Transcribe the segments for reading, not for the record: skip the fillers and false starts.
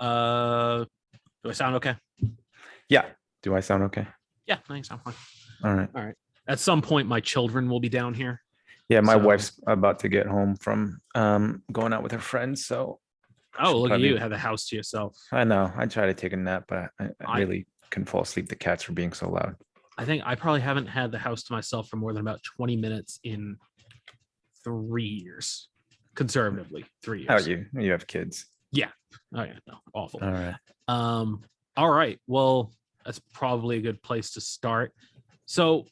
Do I sound okay? Yeah. Do I sound okay? Yeah, I think sound fine. All right. All right. At some point, my children will be down here. Yeah, my wife's about to get home from going out with her friends, so. Oh, look at you! Have the house to yourself. I know. I try to take a nap, but I really couldn't fall asleep. The cats were being so loud. I think I probably haven't had the house to myself for more than about 20 minutes in 3 years, conservatively 3 years. How are you? You have kids? Yeah. Oh yeah. No, awful. All right. All right. Well, that's probably a good place to start. So,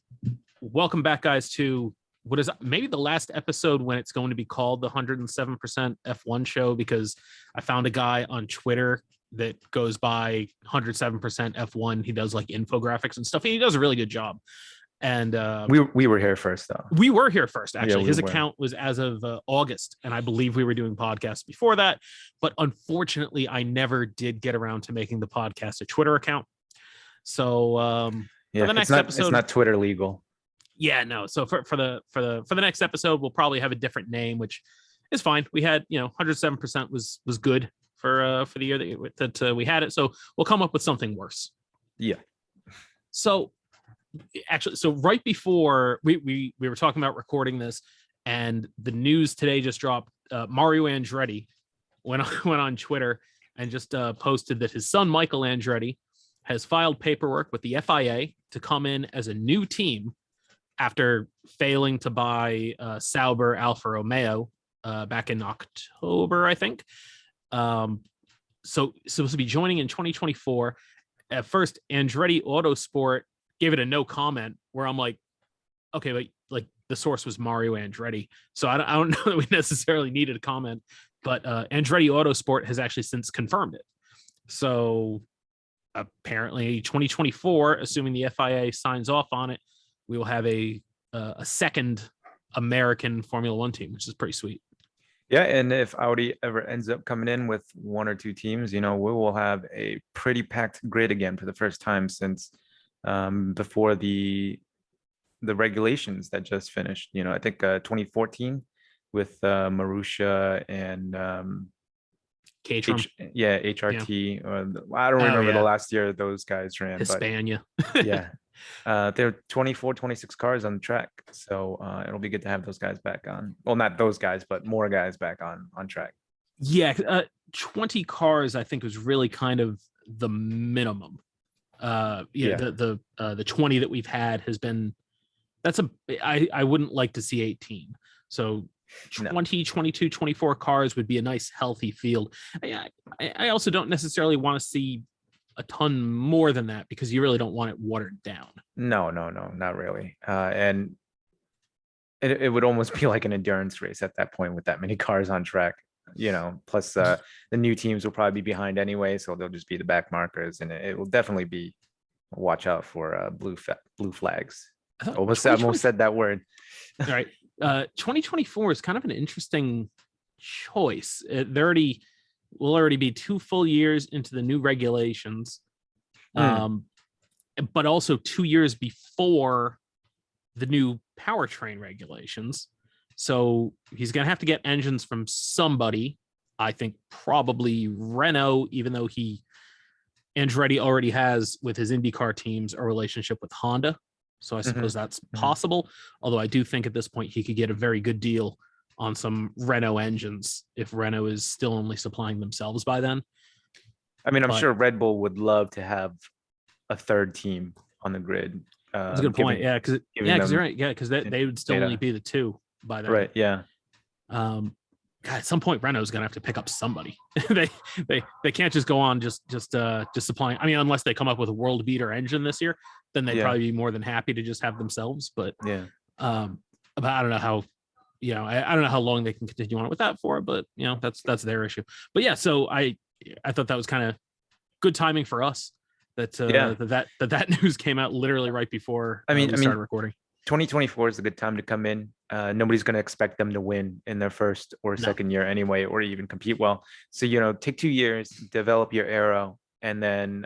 welcome back, guys, to what is maybe the last episode when it's going to be called the 107% F1 show, because I found a guy on Twitter that goes by 107% F1. He does like infographics and stuff. And he does a really good job. And we were here first, though. We were here first, actually. Yeah, his account was as of August, and I believe we were doing podcasts before that. But unfortunately, I never did get around to making the podcast a Twitter account. So yeah, for the next episode, it's not Twitter legal. Yeah, no. So for the next episode, we'll probably have a different name, which is fine. We had 107% was good for the year that we had it. So we'll come up with something worse. Yeah. So actually, right before we were talking about recording this, and the news today just dropped. Mario Andretti went on Twitter and just posted that his son Michael Andretti has filed paperwork with the FIA to come in as a new team after failing to buy Sauber Alfa Romeo back in October, I think. So supposed to be joining in 2024. At first, Andretti Autosport gave it a no comment, where I'm like, okay, but like the source was Mario Andretti, so I don't know that we necessarily needed a comment. But Andretti Autosport has actually since confirmed it. So apparently 2024, assuming the FIA signs off on it, we will have a second American Formula One team, which is pretty sweet. Yeah, and if Audi ever ends up coming in with one or two teams, we will have a pretty packed grid again for the first time since before the regulations that just finished. I think 2014 with Marussia and HRT. I don't remember the last year those guys ran. Hispania. But yeah. There are 24, 26 cars on the track. So it'll be good to have those guys back on. Well, not those guys, but more guys back on track. Yeah. 20 cars, I think, was really kind of the minimum. The 20 that we've had has been, I wouldn't like to see 18. So 20, 22, 24 cars would be a nice healthy field. I also don't necessarily want to see a ton more than that, because you really don't want it watered down. No, not really. And it would almost be like an endurance race at that point with that many cars on track. Plus the new teams will probably be behind anyway, so they'll just be the back markers, and it will definitely be watch out for blue flags. Almost said that word. All right. 2024 is kind of an interesting choice. Will already be 2 full years into the new regulations, but also 2 years before the new powertrain regulations. So he's going to have to get engines from somebody. I think probably Renault, even though Andretti already has, with his IndyCar teams, a relationship with Honda. So I suppose that's possible. Although I do think at this point he could get a very good deal on some Renault engines if Renault is still only supplying themselves by then. I mean, I'm sure Red Bull would love to have a third team on the grid. That's a good point. Yeah, because you're right. Yeah, because they would still only be the two by then. Right. Yeah. God, at some point Renault's gonna have to pick up somebody. they can't just go on just supplying. I mean, unless they come up with a world beater engine this year, then they'd probably be more than happy to just have themselves. But but I don't know how. I don't know how long they can continue on with that for, but that's their issue. But yeah, so I thought that was kind of good timing for us that that news came out literally right before we started recording. 2024 is a good time to come in. Nobody's going to expect them to win in their first or second year anyway, or even compete well. So, take 2 years, develop your aero, and then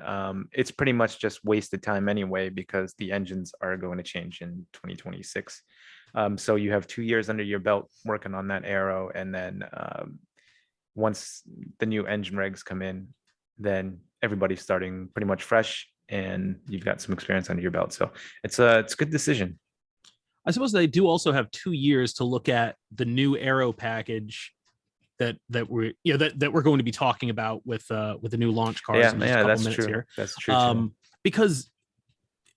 it's pretty much just wasted time anyway, because the engines are going to change in 2026. So you have 2 years under your belt working on that aero, and then once the new engine regs come in, then everybody's starting pretty much fresh, and you've got some experience under your belt. So it's a good decision. I suppose they do also have 2 years to look at the new aero package that we're that we're going to be talking about with the new launch cars in just a couple That's minutes true. here. That's true too. Because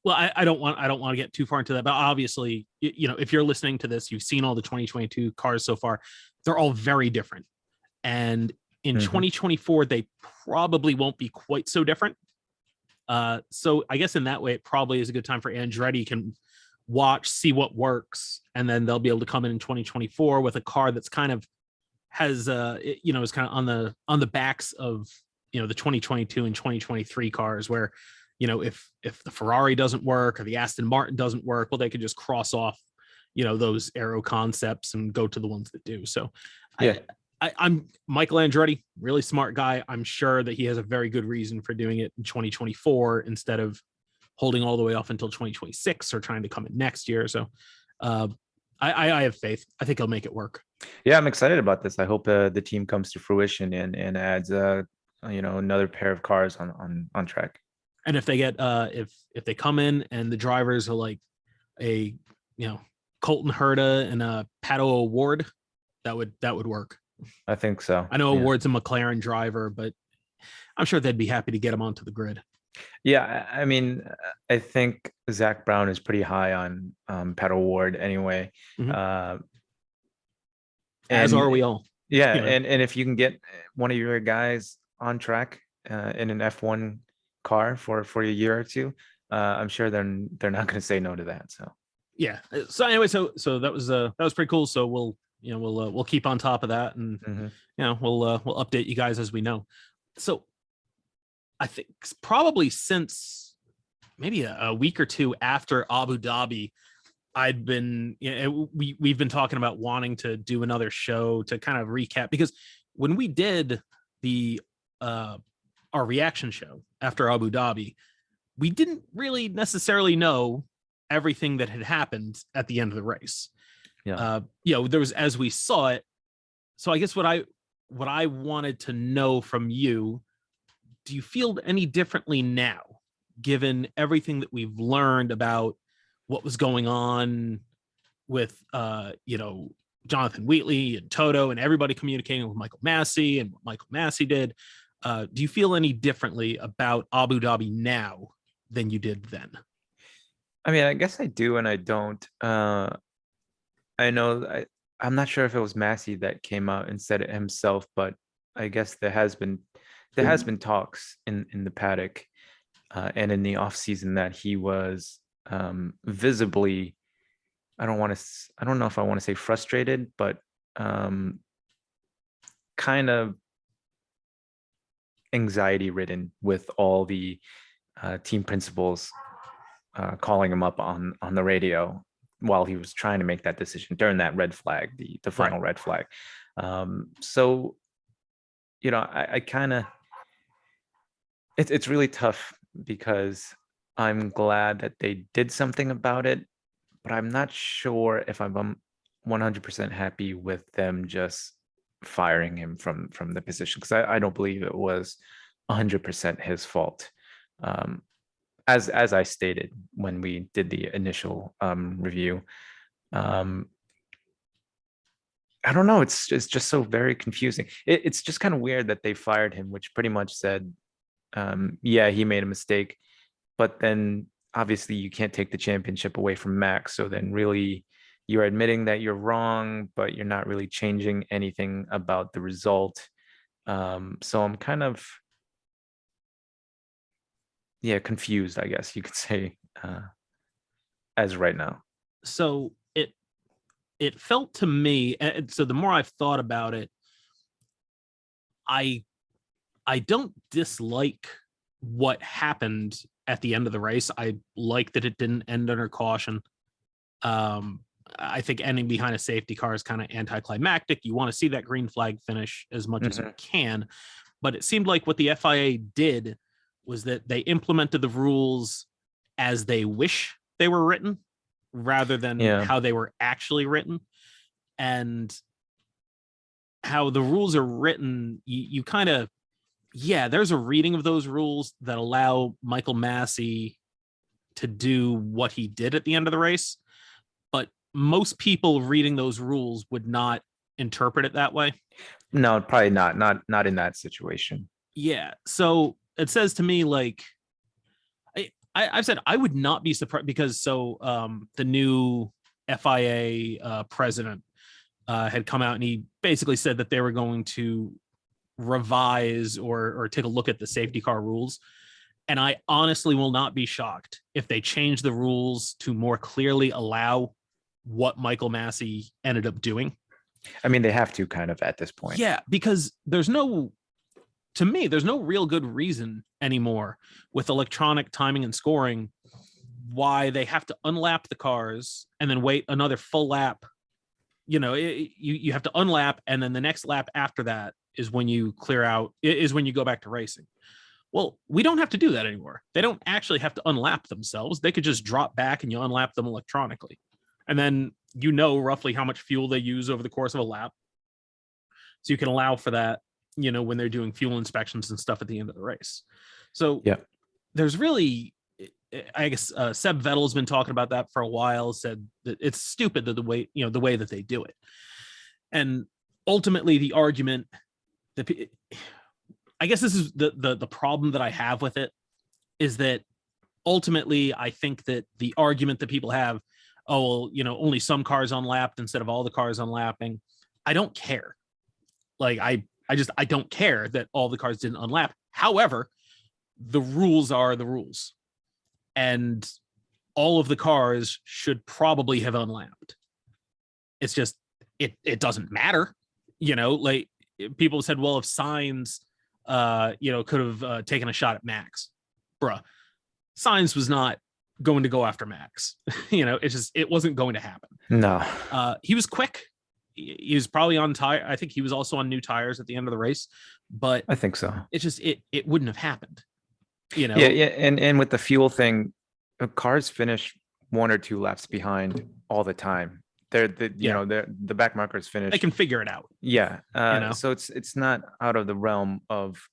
well, I don't want to get too far into that, but obviously, if you're listening to this, you've seen all the 2022 cars so far. They're all very different, and in 2024, they probably won't be quite so different. So I guess in that way, it probably is a good time for Andretti can watch, see what works, and then they'll be able to come in 2024 with a car that's kind of has is kind of on the backs of the 2022 and 2023 cars, where if the Ferrari doesn't work or the Aston Martin doesn't work, well, they could just cross off those aero concepts and go to the ones that do. So yeah. I'm Michael Andretti, really smart guy. I'm sure that he has a very good reason for doing it in 2024 instead of holding all the way off until 2026 or trying to come in next year. So I have faith. I think he'll make it work. Yeah, I'm excited about this. I hope the team comes to fruition and adds another pair of cars on track. And if they get if they come in and the drivers are like a Colton Herta and a Pato O'Ward, that would work. I think so. I know Award's a McLaren driver, but I'm sure they'd be happy to get him onto the grid. Yeah, I mean, I think Zach Brown is pretty high on Pato O'Ward anyway. As are we all. Yeah, and if you can get one of your guys on track in an F1 car for a year or two, I'm sure they're not going to say no to that. So yeah. So anyway, so that was pretty cool. So we'll keep on top of that, and we'll update you guys as we know. So I think probably since maybe a week or two after Abu Dhabi, I'd been we've been talking about wanting to do another show to kind of recap, because when we did the our reaction show after Abu Dhabi, we didn't really necessarily know everything that had happened at the end of the race. There was, as we saw it. So I guess what I wanted to know from you, do you feel any differently now, given everything that we've learned about what was going on with Jonathan Wheatley and Toto and everybody communicating with Michael Masi and what Michael Masi did? Do you feel any differently about Abu Dhabi now than you did then? I mean, I guess I do and I don't. I know I'm not sure if it was Masi that came out and said it himself, but I guess there has been talks in the paddock and in the off season that he was visibly, I don't know if I want to say frustrated, but kind of anxiety ridden with all the team principals calling him up on the radio while he was trying to make that decision during that red flag, the final red flag. So, I kind of, it's really tough because I'm glad that they did something about it, but I'm not sure if I'm 100% happy with them just firing him from the position, because I don't believe it was 100% his fault. As I stated when we did the initial review, I don't know. It's just so very confusing. It's just kind of weird that they fired him, which pretty much said, yeah, he made a mistake, but then obviously you can't take the championship away from Max. So then really you're admitting that you're wrong, but you're not really changing anything about the result. So I'm kind of, confused, I guess you could say, as right now. So it felt to me, and so the more I've thought about it, I don't dislike what happened at the end of the race. I like that it didn't end under caution. I think ending behind a safety car is kind of anticlimactic. You want to see that green flag finish as much as you can, but it seemed like what the FIA did was that they implemented the rules as they wish they were written rather than how they were actually written. And how the rules are written, you kind of, Yeah, there's a reading of those rules that allow Michael Masi to do what he did at the end of the race, but most people reading those rules would not interpret it that way. No, probably not. Not in that situation. Yeah, so it says to me like I've said I would not be surprised because the new FIA president had come out and he basically said that they were going to revise or take a look at the safety car rules. And I honestly will not be shocked if they change the rules to more clearly allow what Michael Masi ended up doing. I mean, they have to kind of at this point. Yeah, because to me, there's no real good reason anymore with electronic timing and scoring why they have to unlap the cars and then wait another full lap. You have to unlap, and then the next lap after that is when you clear out, is when you go back to racing. Well, we don't have to do that anymore. They don't actually have to unlap themselves. They could just drop back and you unlap them electronically. And then you know roughly how much fuel they use over the course of a lap. So you can allow for that, when they're doing fuel inspections and stuff at the end of the race. So yeah, there's really, I guess Seb Vettel's been talking about that for a while, said that it's stupid that the way that they do it. And ultimately the argument that I guess this is the problem that I have with it is that ultimately I think that the argument that people have, oh, well, only some cars unlapped instead of all the cars unlapping. I don't care. Like I don't care that all the cars didn't unlap. However, the rules are the rules. And all of the cars should probably have unlapped. It's just, it doesn't matter. Like people said, well, if Sainz could have taken a shot at Max. Bruh, Sainz was not going to go after Max. It wasn't going to happen. No. He was quick. He was probably on tire. I think he was also on new tires at the end of the race, but I think so. It's just, it wouldn't have happened. Yeah. And with the fuel thing, cars finish 1 or 2 laps behind all the time. The back markers finish. They can figure it out. Yeah. So it's not out of the realm of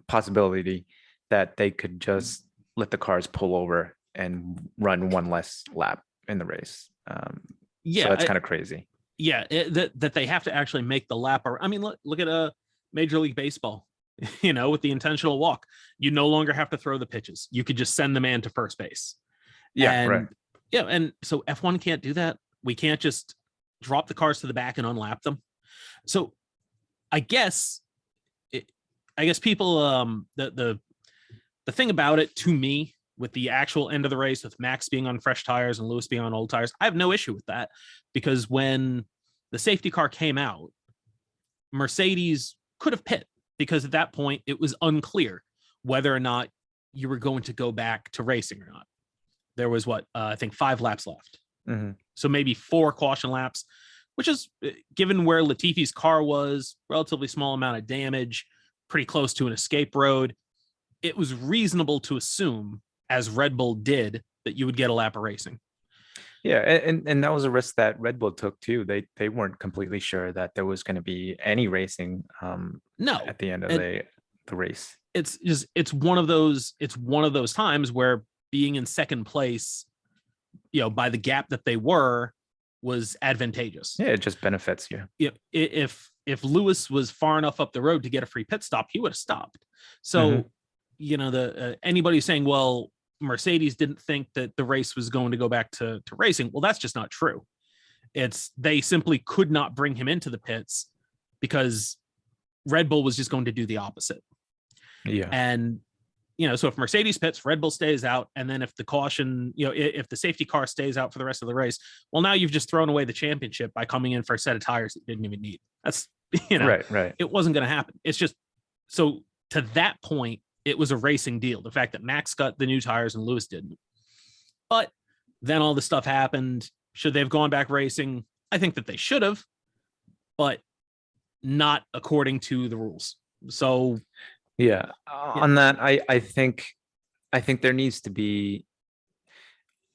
possibility that they could just let the cars pull over and run 1 less lap in the race. So that's kind of crazy. Yeah, that they have to actually make the lap. I mean, look at a Major League Baseball. With the intentional walk, you no longer have to throw the pitches. You could just send the man to first base. Yeah, right. Yeah, and so F1 can't do that. We can't just drop the cars to the back and unlap them. So I guess people the thing about it to me with the actual end of the race with Max being on fresh tires and Lewis being on old tires, I have no issue with that because when the safety car came out, Mercedes could have pit because at that point it was unclear whether or not you were going to go back to racing or not. There was I think 5 laps left. Mm-hmm. So maybe 4 caution laps, which is, given where Latifi's car was, relatively small amount of damage, pretty close to an escape road. It was reasonable to assume, as Red Bull did, that you would get a lap of racing. Yeah, and that was a risk that Red Bull took too. They weren't completely sure that there was going to be any racing. No, at the end of the race. It's one of those times where being in second place, by the gap that they were, was advantageous. Yeah, it just benefits you. If Lewis was far enough up the road to get a free pit stop, he would have stopped. So, anybody saying, well, Mercedes didn't think that the race was going to go back to racing. Well, that's just not true. They simply could not bring him into the pits because Red Bull was just going to do the opposite. Yeah. And, so if Mercedes pits, Red Bull stays out. And then if the caution, if the safety car stays out for the rest of the race, well, now you've just thrown away the championship by coming in for a set of tires that you didn't even need. That's, right. It wasn't going to happen. It's just, so to that point, it was a racing deal. The fact that Max got the new tires and Lewis didn't. But then all the stuff happened. Should they have gone back racing? I think that they should have, but not according to the rules. So on that, I think there needs to be,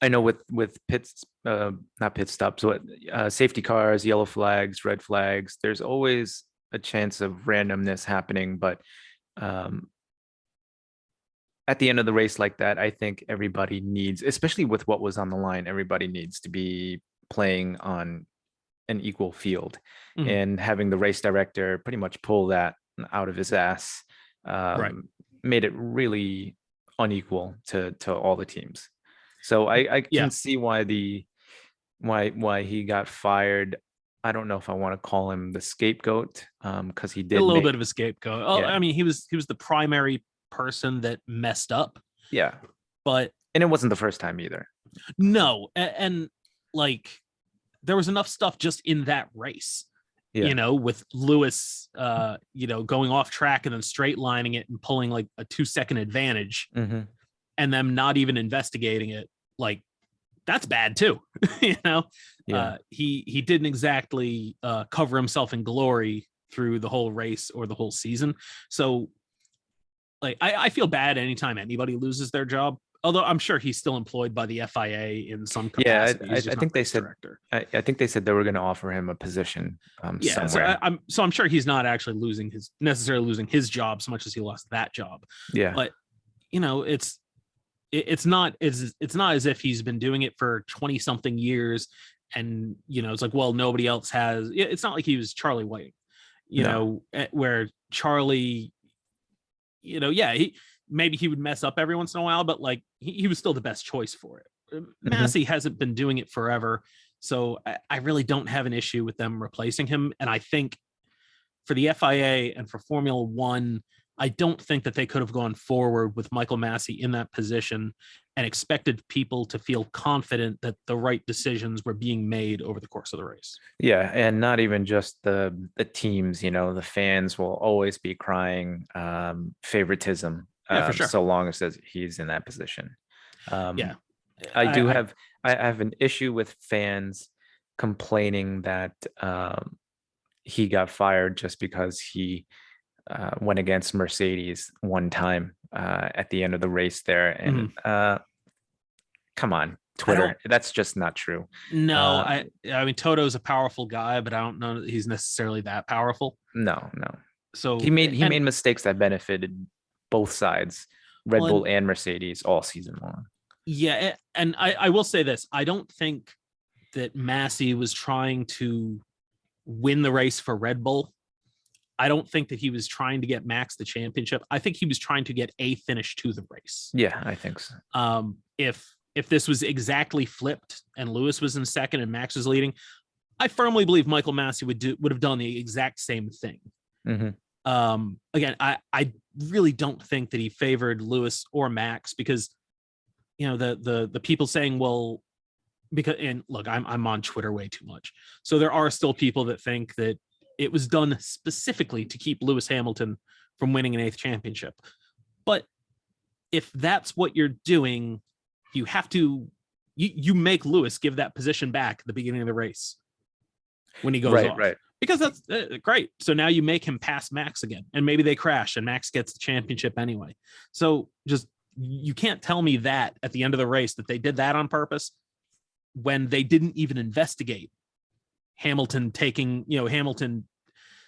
I know with pits, not pit stops, safety cars, yellow flags, red flags, there's always a chance of randomness happening, but um, at the end of the race like that, I think everybody needs, especially with what was on the line, everybody needs to be playing on an equal field, Mhm. and having the race director pretty much pull that out of his ass Right. made it really unequal to all the teams. So I Yeah. can see why why he got fired. I don't know if I want to call him the scapegoat, because he A did little make, bit of a scapegoat. Oh, yeah, I mean, he was the primary person that messed up, yeah, but and it wasn't the first time either. no, and like there was enough stuff just in that race, Yeah. with Lewis, going off track and then straight lining it and pulling like a 2-second advantage, Hmm. and them not even investigating it. Like that's bad too. you know, Yeah. he didn't exactly cover himself in glory through the whole race or the whole season. So like I feel bad anytime anybody loses their job. Although I'm sure he's still employed by the FIA in some Yeah, capacity. I He's just not think they race said, director. I think they said they were going to offer him a position Yeah, so somewhere. I'm sure he's not actually necessarily losing his job so much as he lost that job. Yeah. But it's not as if he's been doing it for 20 something years, and it's like, well, nobody else has. It's not like he was Charlie Whiting, No. where Charlie, yeah, maybe he would mess up every once in a while, but like he was still the best choice for it. Hmm. Masi hasn't been doing it forever, so I really don't have an issue with them replacing him. And I think for the FIA and for Formula One, I don't think that they could have gone forward with Michael Masi in that position and expected people to feel confident that the right decisions were being made over the course of the race. Yeah, and not even just the teams, the fans will always be crying favoritism, Yeah, for sure. so long as he's in that position. Yeah, Um, I I, do I have I have an issue with fans complaining that he got fired just because he went against Mercedes one time at the end of the race there, and mhm. come on, I don't Twitter, that's just not true. know. Uh, I mean, Toto's a powerful guy, but I don't know that he's necessarily that powerful. no, no. He So, made he and made mistakes that benefited both sides, Red well, Bull and and Mercedes, all season long. yeah, and I will say this: I don't think that Massey was trying to win the race for Red Bull. I don't think that he was trying to get Max the championship. I think he was trying to get a finish to the race. Yeah, I think so. If this was exactly flipped and Lewis was in second and Max was leading, I firmly believe Michael Massey would have done the exact same thing. Hmm. Again, I really don't think that he favored Lewis or Max, because the people saying, well, because, and look, I'm on Twitter way too much, so there are still people that think that it was done specifically to keep Lewis Hamilton from winning an 8th championship. But if that's what you're doing, you have to you make Lewis give that position back at the beginning of the race when he goes Right, off, right. because that's great. So now you make him pass Max again, and maybe they crash and Max gets the championship anyway. So just, you can't tell me that at the end of the race that they did that on purpose, when they didn't even investigate Hamilton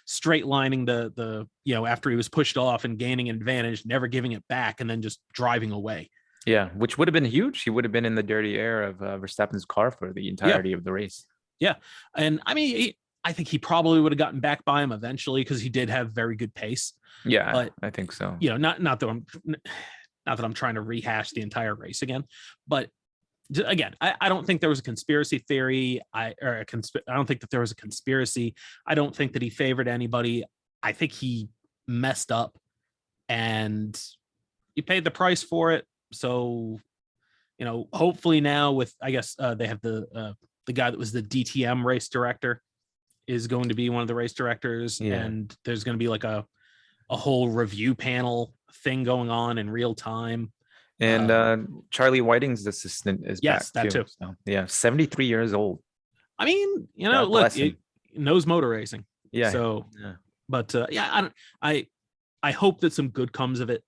straight lining the after he was pushed off and gaining an advantage, never giving it back, and then just driving away. Yeah, which would have been huge. He would have been in the dirty air of Verstappen's car for the Yeah, entirety of the race. yeah, and I mean, I think he probably would have gotten back by him eventually, because he did have very good pace. Yeah, But I think so. not that I'm trying to rehash the entire race again, but again, I don't think there was a conspiracy theory. I don't think that there was a conspiracy. I don't think that he favored anybody. I think he messed up, and he paid the price for it. So, hopefully now, with, I guess, they have the guy that was the DTM race director is going to be one of the race directors, Yeah. and there's going to be like a whole review panel thing going on in real time. And Charlie Whiting's assistant is Yes, back that too. too. So yeah, 73 years old. I mean, God look, bless it him. knows motor racing. Yeah. So, Yeah. but yeah, I hope that some good comes of it.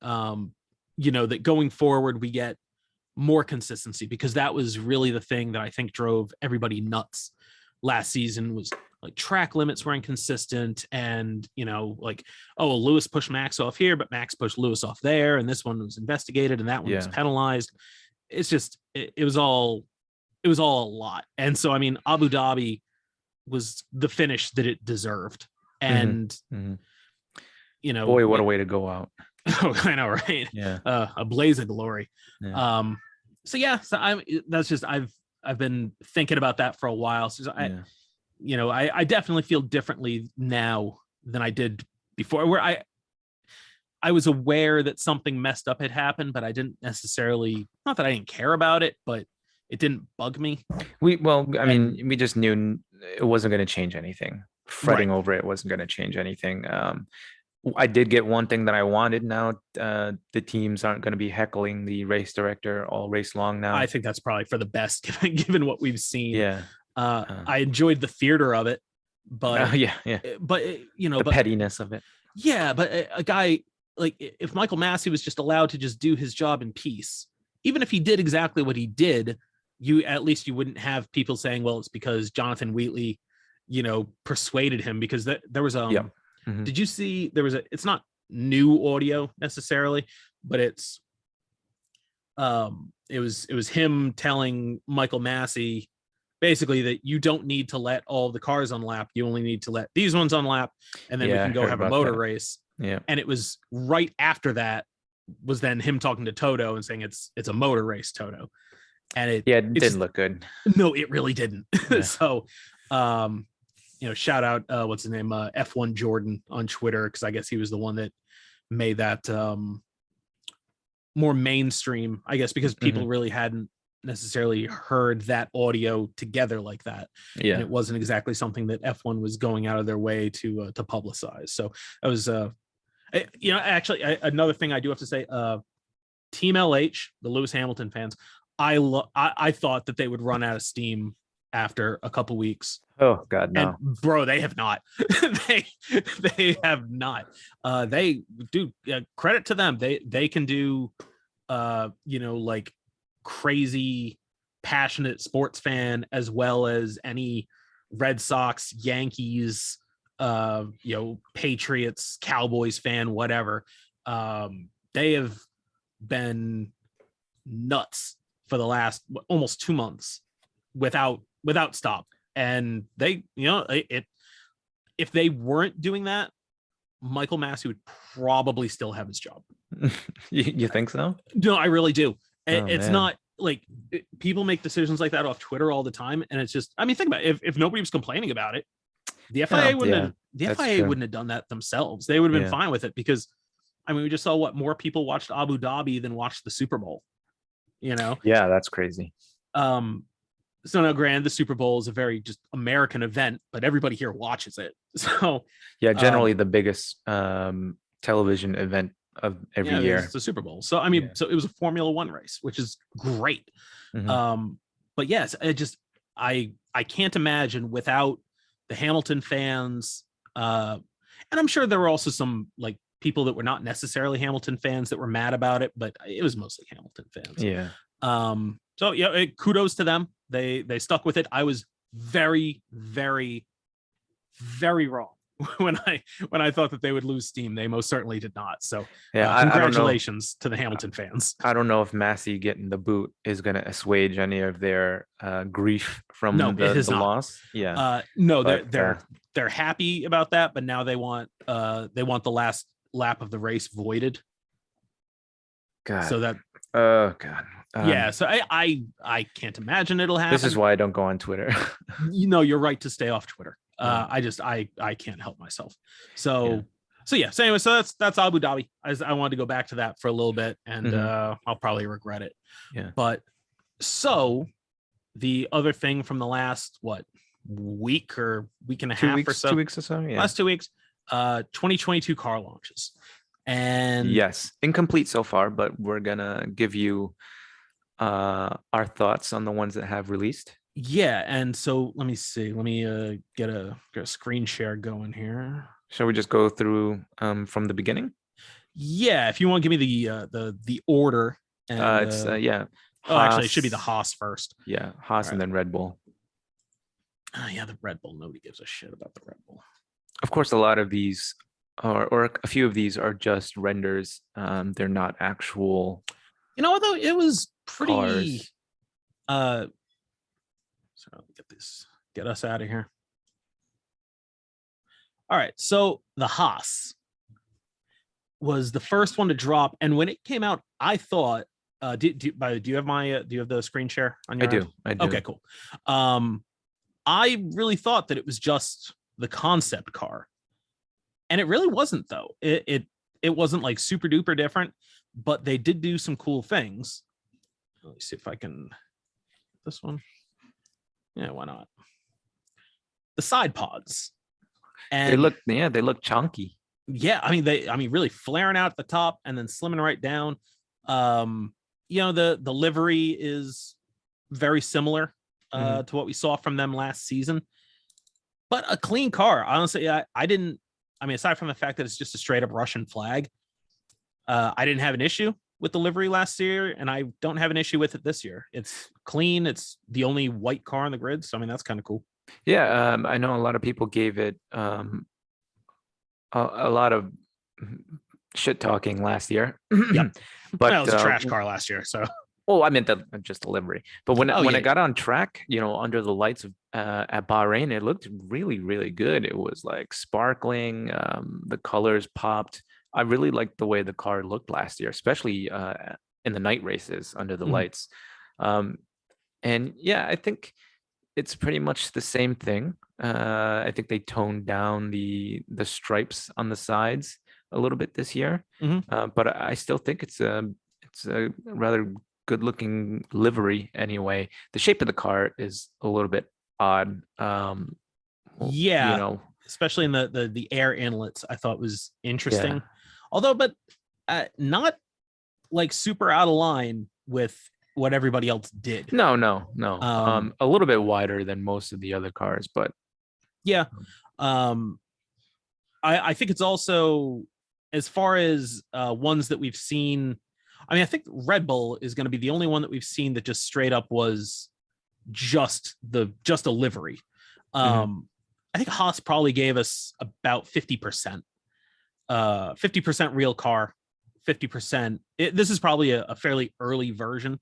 That going forward we get more consistency, because that was really the thing that I think drove everybody nuts last season, was like track limits were inconsistent, and like, oh, Lewis pushed Max off here, but Max pushed Lewis off there, and this one was investigated and that one was penalized. It's just it was all a lot. And so I mean, Abu Dhabi was the finish that it deserved. And boy, what a way to go out. Oh, I know, right? Yeah. A blaze of glory. Yeah. So I've been thinking about that for a while. So I definitely feel differently now than I did before, where I was aware that something messed up had happened, but I didn't necessarily, not that I didn't care about it, but it didn't bug me. We just knew it wasn't going to change anything. Fretting over it wasn't going to change anything. I did get one thing that I wanted. Now the teams aren't going to be heckling the race director all race long now. I think that's probably for the best, given what we've seen. Yeah. I enjoyed the theater of it, but the pettiness of it. Yeah, but a guy like, if Michael Masi was just allowed to just do his job in peace, even if he did exactly what he did, you wouldn't have people saying, well, it's because Jonathan Wheatley, persuaded him, because there was did you see it's not new audio necessarily, but it was him telling Michael Masi basically that you don't need to let all the cars on lap. You only need to let these ones on lap, and then we can go have a motor race. Yeah. And it was right after that was then him talking to Toto and saying it's a motor race, Toto. And it didn't look good. No, it really didn't. Yeah. So, shout out, what's his name? F1 Jordan on Twitter, because I guess he was the one that made that more mainstream, I guess, because people really hadn't necessarily heard that audio together like that. Yeah. And it wasn't exactly something that F1 was going out of their way to publicize. So it was, actually, another thing I do have to say, Team LH, the Lewis Hamilton fans, I thought that they would run out of steam after a couple weeks. Oh God, no. And bro, they have not. they have not. They do, credit to them. They can do like crazy passionate sports fan, as well as any Red Sox, Yankees, Patriots, Cowboys fan, whatever. They have been nuts for the last almost 2 months without stop. And they, if they weren't doing that, Michael Masi would probably still have his job. You think so? No, I really do. It's not like people make decisions like that off Twitter all the time. And it's just, I mean, think about it. If nobody was complaining about it, the FIA wouldn't have done that themselves. They would have been fine with it, because I mean, we just saw what more people watched Abu Dhabi than watched the Super Bowl, Yeah, that's crazy. So now, granted, the Super Bowl is a very just American event, but everybody here watches it. So generally the biggest television event of every year. It's the Super Bowl. So I mean, so it was a Formula One race, which is great. But yes, I can't imagine without the Hamilton fans, and I'm sure there were also some like people that were not necessarily Hamilton fans that were mad about it, but it was mostly Hamilton fans. Yeah. So kudos to them. They stuck with it. I was very, very, very wrong when I thought that they would lose steam. They most certainly did not. So congratulations to the Hamilton fans. I don't know if Masi getting the boot is going to assuage any of their grief from the loss. Yeah. No, they're happy about that, but now they want the last lap of the race voided. God. So that. Oh God. So I can't imagine it'll happen. This is why I don't go on Twitter. You're right to stay off Twitter. I can't help myself. So anyway, so that's Abu Dhabi. I wanted to go back to that for a little bit, and I'll probably regret it. Yeah. But so the other thing from the last week or week and a half or so, 2 weeks or so, last 2 weeks, 2022 car launches. And yes, incomplete so far, but we're gonna give you our thoughts on the ones that have released. Yeah, and so let me see. Let me get a screen share going here. Shall we just go through from the beginning? Yeah, if you want to give me the order. And, it's Haas, actually, it should be the Haas first. Yeah, Haas, and then Red Bull. Yeah, the Red Bull. Nobody gives a shit about the Red Bull. Of course, a lot of these or a few of these are just renders. They're not actual You know what though? It was pretty. cars. So let me get us out of here. All right, so the Haas was the first one to drop, and when it came out, I thought, do you have my do you have the screen share on your end? I do. Okay, cool. I really thought that it was just the concept car, and it really wasn't though. It wasn't like super duper different, but they did do some cool things. Let me see if I can this one. Yeah, why not? The side pods. And they look chunky. yeah, I mean really flaring out at the top and then slimming right down. The livery is very similar to what we saw from them last season, but a clean car. Honestly, I didn't. I mean, aside from the fact that it's just a straight up Russian flag, I didn't have an issue with the livery last year, and I don't have an issue with it this year. It's clean. It's the only white car on the grid, so I mean that's kind of cool. Yeah, I know a lot of people gave it a lot of shit talking last year. Yep. But Well, it was a trash car last year, so. Oh, I meant that just delivery. But when Oh, when yeah. I got on track, under the lights of at Bahrain, it looked really, really good. It was like sparkling. The colors popped. I really liked the way the car looked last year, especially in the night races under the lights. And yeah, I think it's pretty much the same thing. I think they toned down the stripes on the sides a little bit this year, but I still think it's a rather good looking livery anyway. The shape of the car is a little bit odd. Yeah, especially in the air inlets, I thought was interesting. Yeah. Although, but not like super out of line with what everybody else did. No. A little bit wider than most of the other cars, but yeah. I think it's also, as far as ones that we've seen, I mean, I think Red Bull is going to be the only one that we've seen that just straight up was just a livery. I think Haas probably gave us about 50%, 50% real car, 50%. This is probably a fairly early version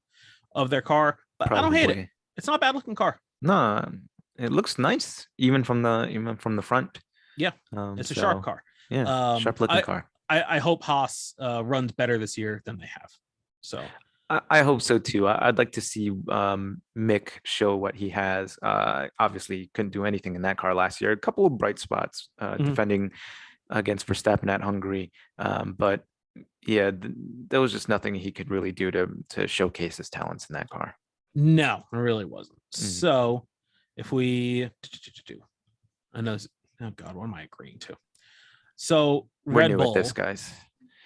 of their car, but I don't hate it. It's not a bad looking car. No, it looks nice even from the front. Yeah, it's a sharp car. Yeah, sharp looking car. I hope Haas runs better this year than they have. So I hope so too. I'd like to see Mick show what he has. Obviously, couldn't do anything in that car last year. A couple of bright spots defending against Verstappen at Hungary, but yeah, there was just nothing he could really do to showcase his talents in that car. No, it really wasn't. So if we, I know. Oh God, what am I agreeing to? So We're new with this, guys.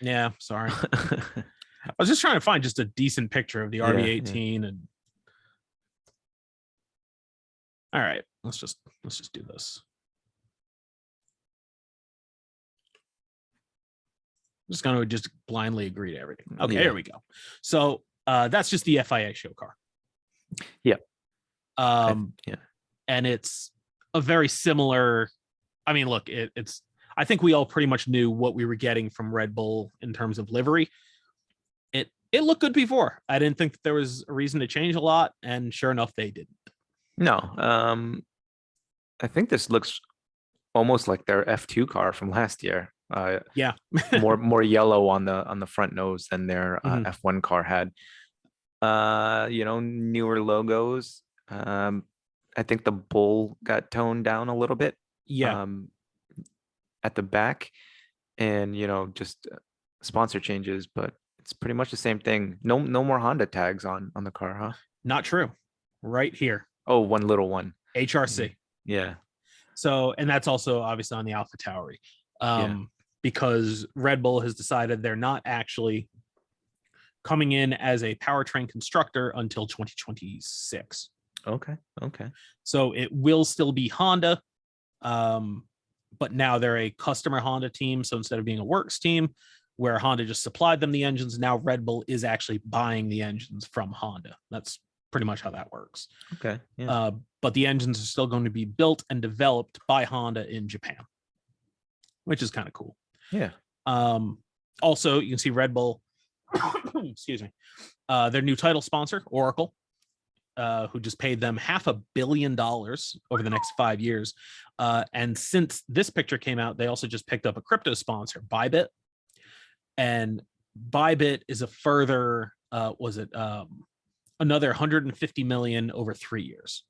Yeah, sorry. I was just trying to find just a decent picture of the RB18 and. All right, let's just do this. I'm just going to just blindly agree to everything. Okay, here we go. So that's just the FIA show car. Yeah. And it's a very similar. I mean, look, it's. I think we all pretty much knew what we were getting from Red Bull in terms of livery. It looked good before. I didn't think that there was a reason to change a lot, and sure enough, they didn't. No, I think this looks almost like their F2 car from last year. Yeah, more yellow on the front nose than their F1 car had. Newer logos. I think the bull got toned down a little bit. Yeah. At the back, and just sponsor changes, but it's pretty much the same thing. No more Honda tags on the car, huh? Not true. Right here. Oh, one little one. HRC. Yeah. So, and that's also obviously on the Alpha Tauri, because Red Bull has decided they're not actually coming in as a powertrain constructor until 2026. Okay. So it will still be Honda, but now they're a customer Honda team. So instead of being a works team where Honda just supplied them the engines, now Red Bull is actually buying the engines from Honda. That's pretty much how that works. Okay. Yeah. But the engines are still going to be built and developed by Honda in Japan, which is kind of cool. Yeah. Also, you can see Red Bull, excuse me, their new title sponsor, Oracle, who just paid them $500 million over the next 5 years. And since this picture came out, they also just picked up a crypto sponsor, Bybit. And Bybit is a further, another 150 million over 3 years.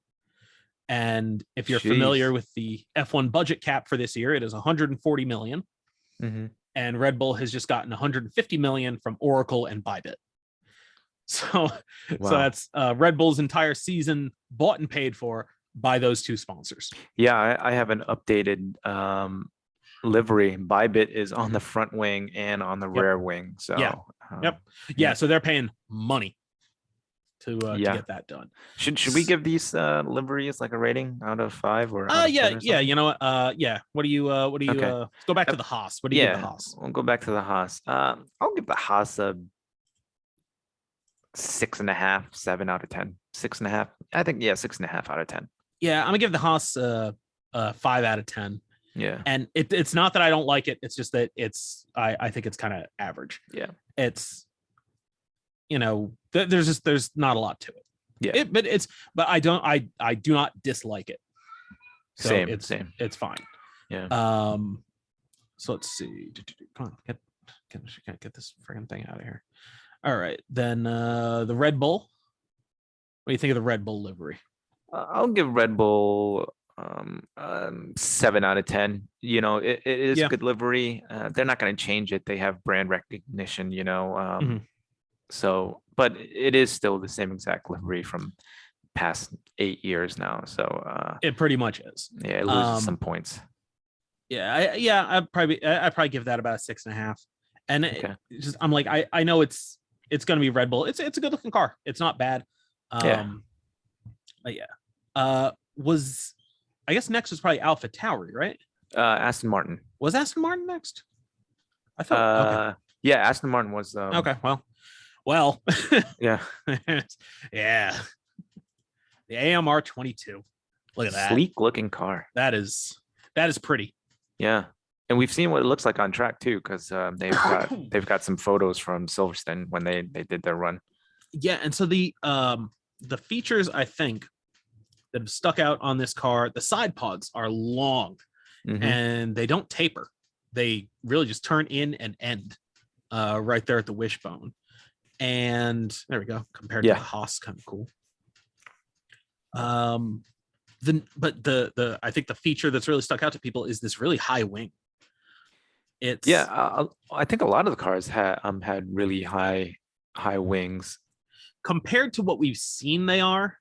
And if you're familiar with the F1 budget cap for this year, it is 140 million. Mm-hmm. And Red Bull has just gotten 150 million from Oracle and Bybit. So that's Red Bull's entire season bought and paid for by those two sponsors. Yeah, I have an updated livery. Bybit is on the front wing and on the rear wing. So yeah. So they're paying money to get that done. Should we give these liveries like a rating out of 5 or? Yeah. You know what? What do you? Okay. Let's go back to the Haas. What do you give the Haas? We'll go back to the Haas. I'll give the Haas a 6.5, 7 out of 10. 6.5. I think 6.5 out of 10. Yeah, I'm gonna give the Haas 5 out of 10. Yeah, and it's not that I don't like it. It's just that I think it's kind of average. Yeah, it's there's not a lot to it. Yeah, but I do not dislike it. So same. It's fine. Yeah. So let's see. Come on, get this friggin' thing out of here. All right, then the Red Bull. What do you think of the Red Bull livery? I'll give Red Bull 7 out of 10. It is good livery. They're not going to change it. They have brand recognition. So, but it is still the same exact livery from past 8 years now. So it pretty much is. Yeah, it loses some points. Yeah, I'd probably give that about a 6.5. And I'm like, I know it's going to be Red Bull. It's a good looking car. It's not bad. But I guess next was probably AlphaTauri, right? Aston Martin. Was Aston Martin next? I thought. Yeah, Aston Martin was. Okay, well. Yeah. Yeah. The AMR 22. Look at that. Sleek looking car. That is pretty. Yeah. And we've seen what it looks like on track too, because they've got some photos from Silverstone when they did their run. Yeah, and so the features I think that have stuck out on this car, the side pods are long and they don't taper. They really just turn in and end right there at the wishbone. And there we go. Compared to the Haas, kind of cool. But I think the feature that's really stuck out to people is this really high wing. I think a lot of the cars had really high wings compared to what we've seen. They are,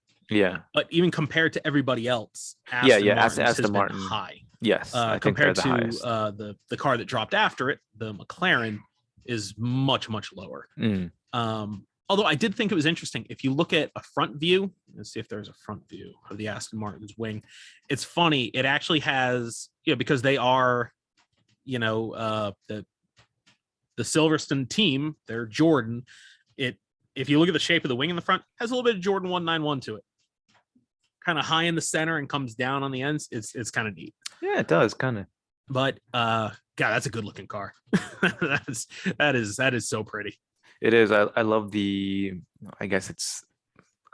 but even compared to everybody else, Aston Martin high. Yes, compared to the car that dropped after it, the McLaren is much lower. Although I did think it was interesting. If you look at a front view, let's see if there's a front view of the Aston Martin's wing. It's funny. It actually has, because they are, the Silverstone team, they're Jordan. If you look at the shape of the wing in the front, has a little bit of Jordan 191 to it. Kind of high in the center and comes down on the ends. It's kind of neat. Yeah, it does kind of. But God, that's a good looking car. that is so pretty. It is. I love I guess it's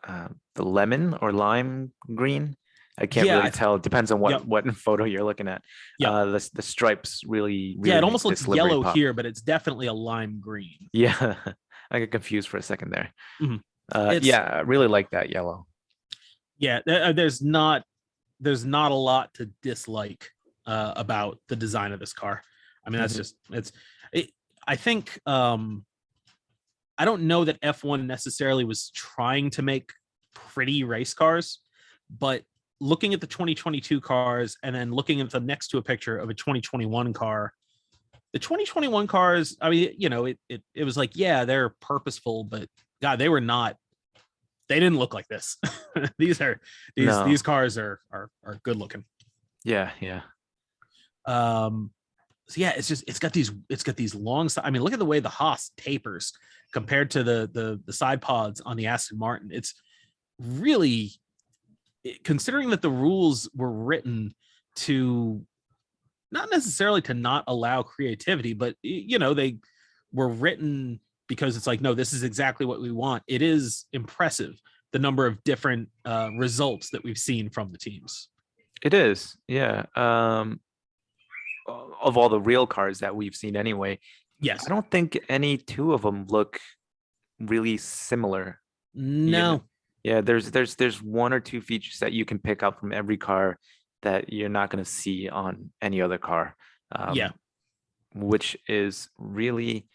the lemon or lime green. I can't really tell. It depends on what photo you're looking at. The stripes really it almost looks yellow here, but it's definitely a lime green. Yeah, I got confused for a second there. I really like that yellow. Yeah, there's not a lot to dislike about the design of this car. I mean, that's I think I don't know that F1 necessarily was trying to make pretty race cars, but looking at the 2022 cars and then looking at the next to a picture of a 2021 car, the 2021 cars, I mean, it was like, they're purposeful, but God, they didn't look like this. These cars are good looking. Yeah. So it's got these long. I mean, look at the way the Haas tapers compared to the side pods on the Aston Martin. really, considering that the rules were written to not necessarily to not allow creativity, but they were written because it's like, no, this is exactly what we want. It is impressive the number of different results that we've seen from the teams. It is, yeah. Of all the real cars that we've seen anyway, Yes. I don't think any two of them look really similar. No. Yeah, there's one or two features that you can pick up from every car that you're not going to see on any other car. Yeah. Which is really,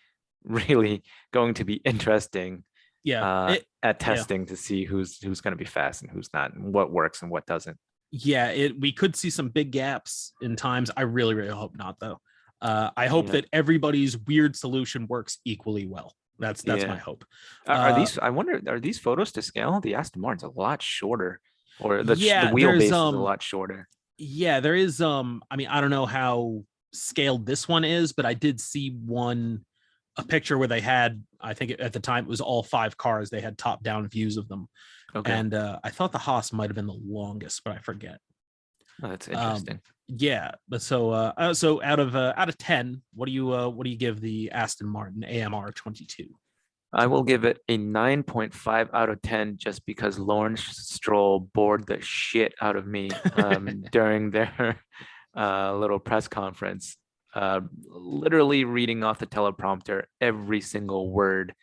really going to be interesting Yeah. at Yeah. testing to see who's going to be fast and who's not, and what works and what doesn't. Yeah, we could see some big gaps in times. I really, really hope not, though. I hope that everybody's weird solution works equally well. That's my hope. Are these? I wonder. Are these photos to scale? The Aston Martin's a lot shorter, or the Yeah, wheelbase is a lot shorter. Yeah, there is. I mean, I don't know how scaled this one is, but I did see a picture where they had. I think at the time it was all 5 cars. They had top down views of them. Okay. And I thought the Haas might have been the longest, but I forget. Oh, that's interesting. Yeah, but so out of 10, what do you give the Aston Martin AMR 22? I will give it a 9.5 out of 10 just because Lawrence Stroll bored the shit out of me during their little press conference. Literally reading off the teleprompter every single word,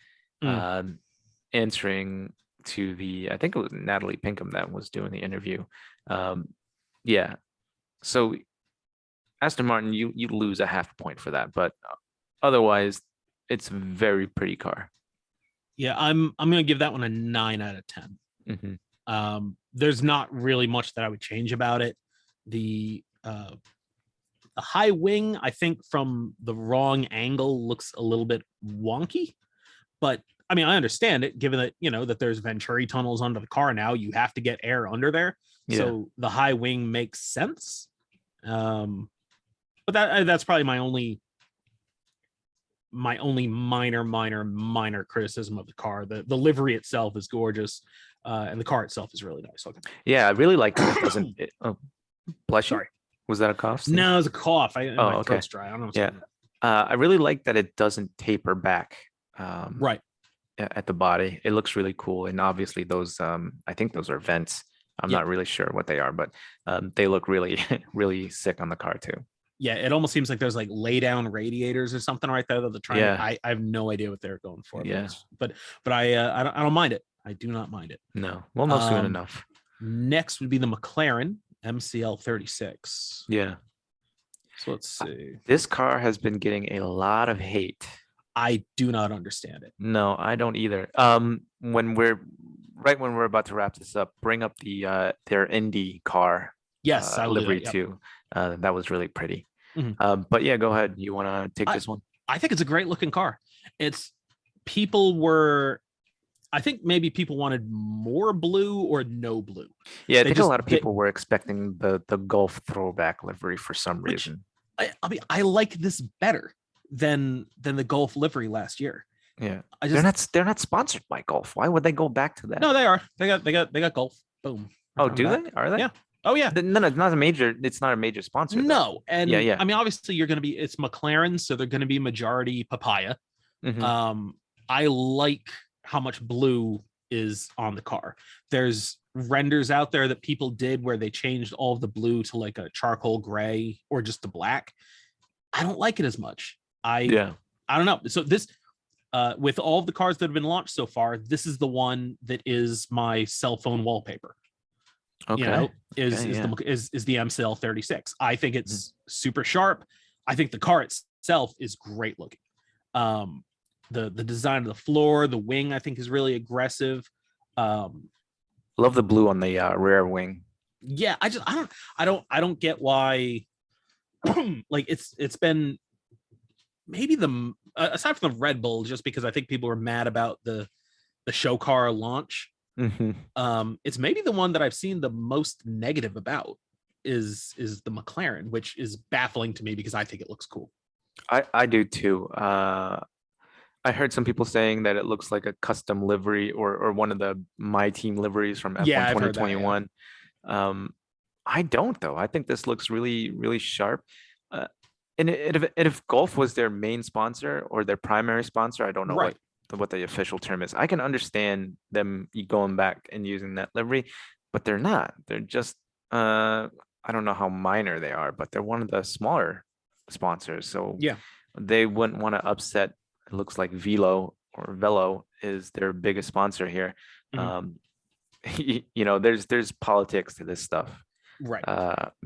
answering to I think it was Natalie Pinkham that was doing the interview. Yeah. So Aston Martin, you lose a half point for that, but otherwise it's a very pretty car. Yeah, I'm gonna give that one a 9 out of 10. Mm-hmm. There's not really much that I would change about it. The high wing, I think from the wrong angle looks a little bit wonky, but I mean, I understand it given that, that there's Venturi tunnels under the car now, you have to get air under there. Yeah. So the high wing makes sense. But that's probably my only minor criticism of the car. The livery itself is gorgeous, and the car itself is really nice looking. Yeah, I really like that it doesn't. Bless you. Sorry. Was that a cough? Steve? No, it was a cough. My okay. throat's dry. I don't know what's going on. I really like that it doesn't taper back. Right. At the body, it looks really cool, and obviously those I think those are vents. I'm not really sure what they are, but they look really really sick on the car too. Yeah, it almost seems like there's like lay down radiators or something right there that they're trying. Yeah. I have no idea what they're going for. Yeah, but I don't mind it. I do not mind it. No, well, no, soon enough. Next would be the McLaren MCL 36. Yeah. So let's see. This car has been getting a lot of hate. I do not understand it. No, I don't either. When we're about to wrap this up, bring up their Indy car. Yes, livery too. That was really pretty. Mm-hmm. But yeah, go ahead. You want to take this one? I think it's a great looking car. I think maybe people wanted more blue or no blue. Yeah, I think a lot of people were expecting the Gulf throwback livery for some reason. I mean, I like this better than the Gulf livery last year. Yeah, they're not sponsored by Gulf. Why would they go back to that? No, they are. They got Gulf. Boom. Oh, do they? Are they? Yeah. Oh yeah. No, it's not a major sponsor. No, and yeah. I mean, obviously, it's McLaren, so they're going to be majority papaya. Mm-hmm. I like how much blue is on the car. There's renders out there that people did where they changed all of the blue to like a charcoal gray or just the black. I don't like it as much. I don't know. So this, with all of the cars that have been launched so far, this is the one that is my cell phone wallpaper. Okay. Is the MCL 36. I think it's super sharp. I think the car itself is great looking. The design of the floor, the wing, I think is really aggressive. Love the blue on the rear wing. Yeah, I don't get why. Like it's been maybe aside from the Red Bull, just because I think people were mad about the show car launch. Mm-hmm. It's maybe the one that I've seen the most negative about is the McLaren, which is baffling to me because I think it looks cool. I do too. I I heard some people saying that it looks like a custom livery or one of the My Team liveries from F1 Yeah, I've heard that. Yeah. 2021. Um, I don't though. I think this looks really, really sharp. Uh, and if golf was their main sponsor or their primary sponsor, I don't know Right. what the official term is. I can understand them going back and using that livery, but they're not. They're just I don't know how minor they are, but they're one of the smaller sponsors. So Yeah. they wouldn't want to upset. It looks like Velo is their biggest sponsor here. Mhm. Um, there's politics to this stuff Right.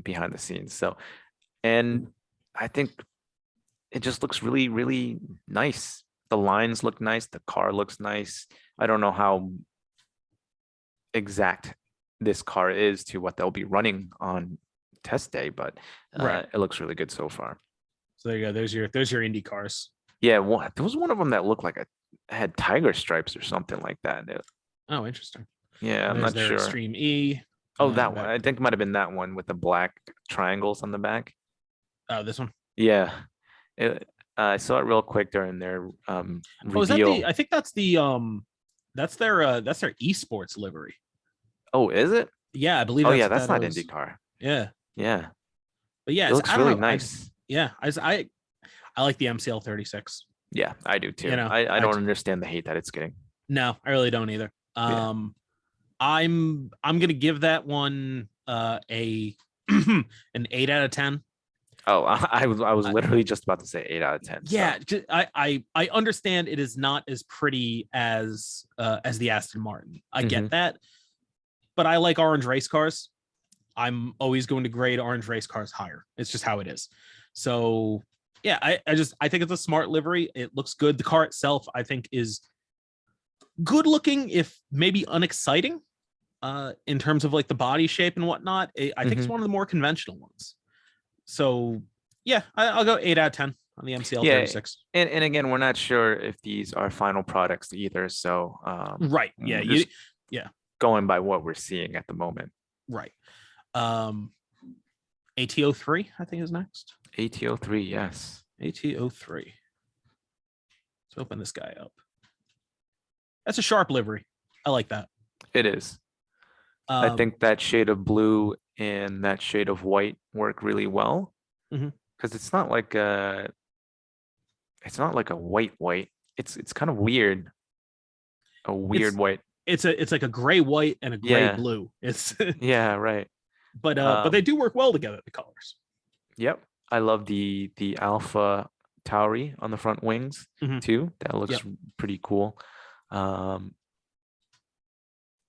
behind the scenes. So, and I think it just looks really, really nice. The lines look nice. The car looks nice. I don't know how exact this car is to what they'll be running on test day, but Right. it looks really good so far. So there you go. There's your Indy cars. Yeah, there was one of them that looked like had tiger stripes or something like that. Oh, interesting. Yeah, And I'm there's not their sure. Extreme E. Oh, that one. Back. I think it might have been that one with the black triangles on the back. Oh, this one. Yeah. I saw it real quick during their Oh, is that reveal. the? I think that's the that's their esports livery. Oh, is it? Yeah, I believe Oh, that's yeah, what that's that not is. IndyCar. Yeah, Yeah. but yeah, It it's looks I don't really know. nice. Yeah, I like the MCL 36. Yeah, I do You too. know, I don't understand the hate that it's getting. no, I really don't either. Yeah. I'm gonna give that one a an 8 out of 10. Oh, I was literally just about to say 8 out of 10. Yeah, So I understand it is not as pretty as the Aston Martin. I mhm. get that, but I like orange race cars. I'm always going to grade orange race cars higher. It's just how it is. So yeah, I think it's a smart livery. It looks good. The car itself, I think, is good looking, if maybe unexciting, in terms of like the body shape and whatnot. I think it's Mhm. one of the more conventional ones. So yeah, I'll go 8 out of 10 on the MCL Yeah, 36. and again, we're not sure if these are final products either. So Right. Yeah. we're just Yeah. going by what we're seeing at the moment. Right. Um, ATO3, I think, is next. ATO3, yes. ATO3. Let's open this guy up. That's a sharp livery. I like that. It is. I think that shade of blue and that shade of white work really well because it's not like a white. It's kind of weird. A weird it's white. it's like a gray white and a gray Yeah. blue. It's Yeah, right. but they do work well together, the colors. Yep. I love the Alpha Tauri on the front wings too. That looks Yep. pretty cool.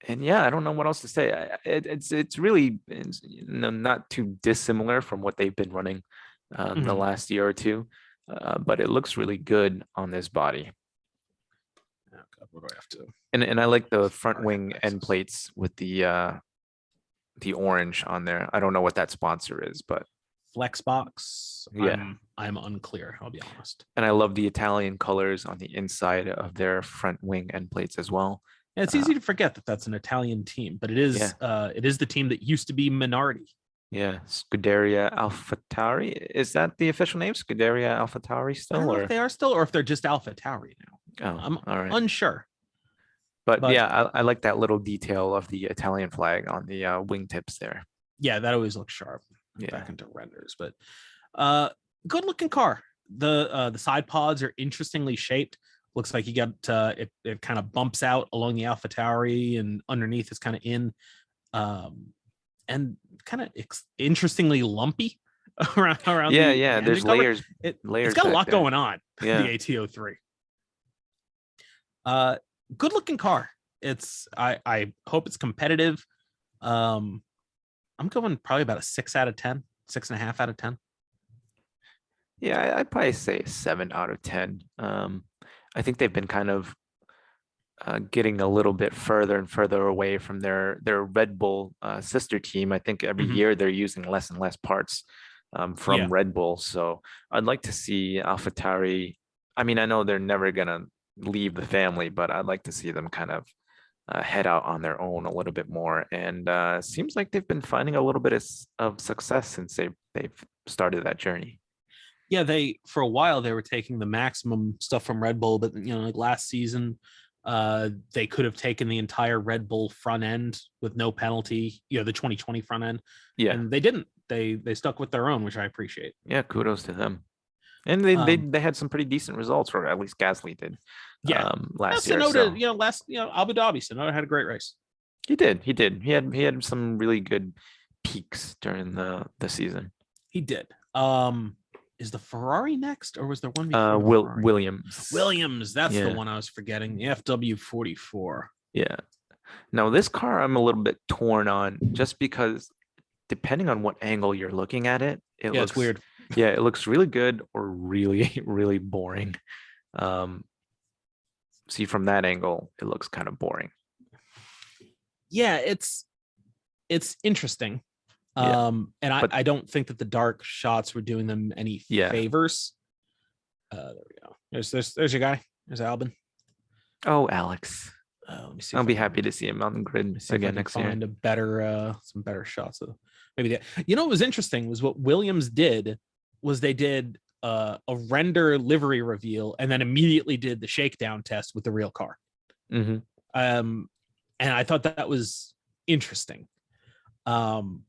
And yeah, I don't know what else to say. It's really not too dissimilar from what they've been running the last year or two, but it looks really good on this body. Oh God, what do I have to? And I like the front wing end plates with the orange on there. I don't know what that sponsor is, but Flexbox. yeah, I'm unclear. I'll be honest. and I love the Italian colors on the inside of their front wing end plates as well. And it's easy to forget that that's an Italian team, but it is the team that used to be Minardi. Yeah, Scuderia AlphaTauri. Is that the official name? Scuderia AlphaTauri still? I don't know or if they are still, or if they're just AlphaTauri now. oh, I'm all right. unsure. But yeah, I like that little detail of the Italian flag on the wingtips there. Yeah, that always looks sharp. Yeah. Back into renders, but good looking car. The side pods are interestingly shaped. Looks like you got it kind of bumps out along the AlphaTauri, and underneath is kind of in, and kind of interestingly lumpy around. Yeah. There's layers. It's got a lot going on. Yeah. The ATO3. Good looking car. I hope it's competitive. I'm going probably about a 6 out of 10, 6.5 out of 10. Yeah, I'd probably say 7 out of 10. I think they've been kind of getting a little bit further and further away from their Red Bull sister team. I think every year they're using less and less parts from Red Bull. So I'd like to see AlphaTauri. I mean, I know they're never gonna leave the family, but I'd like to see them kind of head out on their own a little bit more. And seems like they've been finding a little bit of success since they've started that journey. Yeah, they for a while they were taking the maximum stuff from Red Bull, but like last season, they could have taken the entire Red Bull front end with no penalty, the 2020 front end, Yeah. and they didn't. They stuck with their own, which I appreciate. Yeah, kudos to them. And they Um, they had some pretty decent results, or at least Gasly did yeah, last year. Sonoda, So last Abu Dhabi, Sonoda had a great race. he did. He had some really good peaks during the season. He did. Is the Ferrari next, or was there one before the Ferrari? Williams. Williams, that's the Yeah. one I was forgetting. The FW44. Yeah. Now this car I'm a little bit torn on just because depending on what angle you're looking at it, it looks It's weird. Yeah, it looks really good or really, really boring. See from that angle, it looks kind of boring. Yeah, it's interesting. Yeah. And But I don't think that the dark shots were doing them any favors. There we go. There's your guy. There's Albin. oh, Alex. Let me see. I'll be happy to see him on the grid again next year. Find a better, some better shots of maybe that. What was interesting was what Williams did was they did a render livery reveal and then immediately did the shakedown test with the real car. Mm-hmm. And I thought that was interesting. And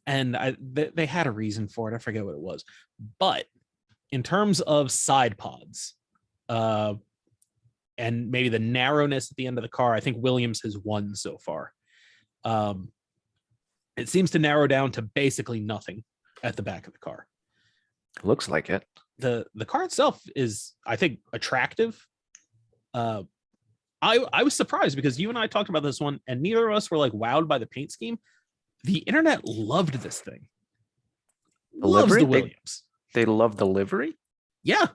they had a reason for it. I forget what it was, but in terms of side pods, and maybe the narrowness at the end of the car, I think Williams has won so far. It seems to narrow down to basically nothing at the back of the car. Looks like it. The car itself is, I think, attractive. I was surprised because you and I talked about this one, and neither of us were like wowed by the paint scheme. The internet loved this thing. Loves the Williams. They love the livery? Yeah.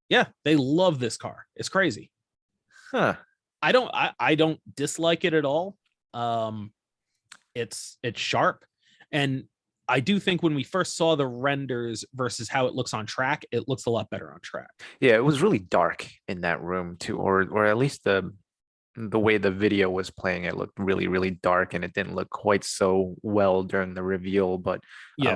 Yeah, they love this car. It's crazy. Huh. I don't dislike it at all. It's sharp. And I do think when we first saw the renders versus how it looks on track, it looks a lot better on track. Yeah, it was really dark in that room too, or at least the way the video was playing, it looked really, really dark, and it didn't look quite so well during the reveal. But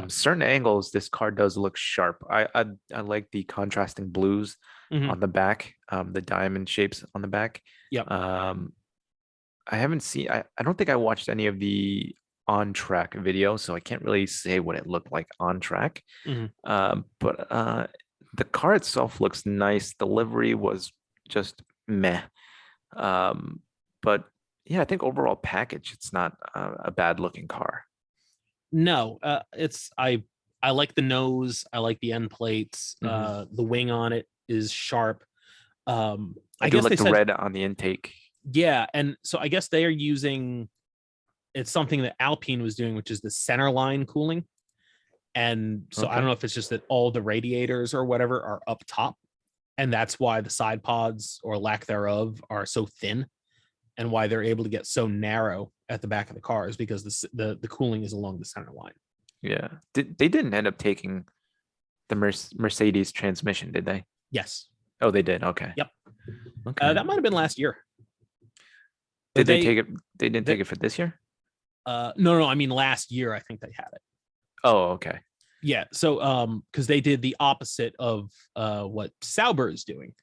certain angles, this car does look sharp. I like the contrasting blues on the back, the diamond shapes on the back. Yep. I haven't seen. I don't think I watched any of the on track video, so I can't really say what it looked like on track. But the car itself looks nice. The livery was just meh. But yeah, I think overall package, it's not a bad looking car. No, it's I like the nose. I like the end plates. The wing on it is sharp. I do like the red on the intake. Yeah, and so I guess they are using, it's something that Alpine was doing, which is the center line cooling. And so I don't know if it's just that all the radiators or whatever are up top, and that's why the side pods or lack thereof are so thin, and why they're able to get so narrow at the back of the car is because the cooling is along the center line. Yeah. They didn't end up taking the Mercedes transmission, did they? Yes. Oh, they did. Okay. Yep. Okay. That might have been last year. Did they take it? They didn't take it for this year? No. I mean, last year, I think they had it. Oh, okay. Yeah. So, because they did the opposite of what Sauber is doing,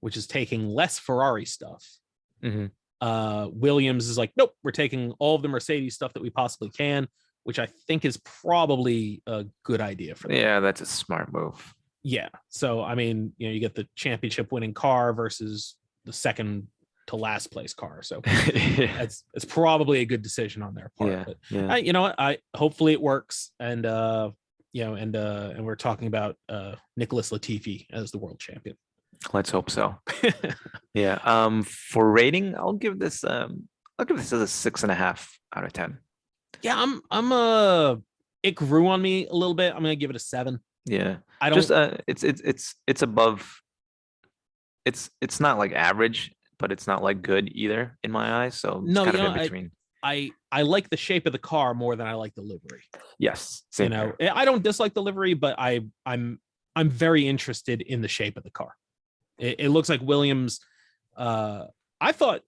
which is taking less Ferrari stuff. Williams is like, nope, we're taking all of the Mercedes stuff that we possibly can, which I think is probably a good idea for them. Yeah, that's a smart move. Yeah. So, I mean, you get the championship winning car versus the second to last place car. So it's probably a good decision on their part. Yeah, but yeah. you know what? Hopefully it works. And and we're talking about Nicholas Latifi as the world champion. Let's hope so. Yeah. For rating, I'll give this as a 6.5 out of 10. Yeah, I'm it grew on me a little bit. I'm gonna give it a 7. Yeah. I don't just it's above, it's not like average, but it's not like good either in my eyes. So it's kind of in between. I like the shape of the car more than I like the livery. Yes. Same here. I don't dislike the livery, but I'm very interested in the shape of the car. It looks like Williams. I thought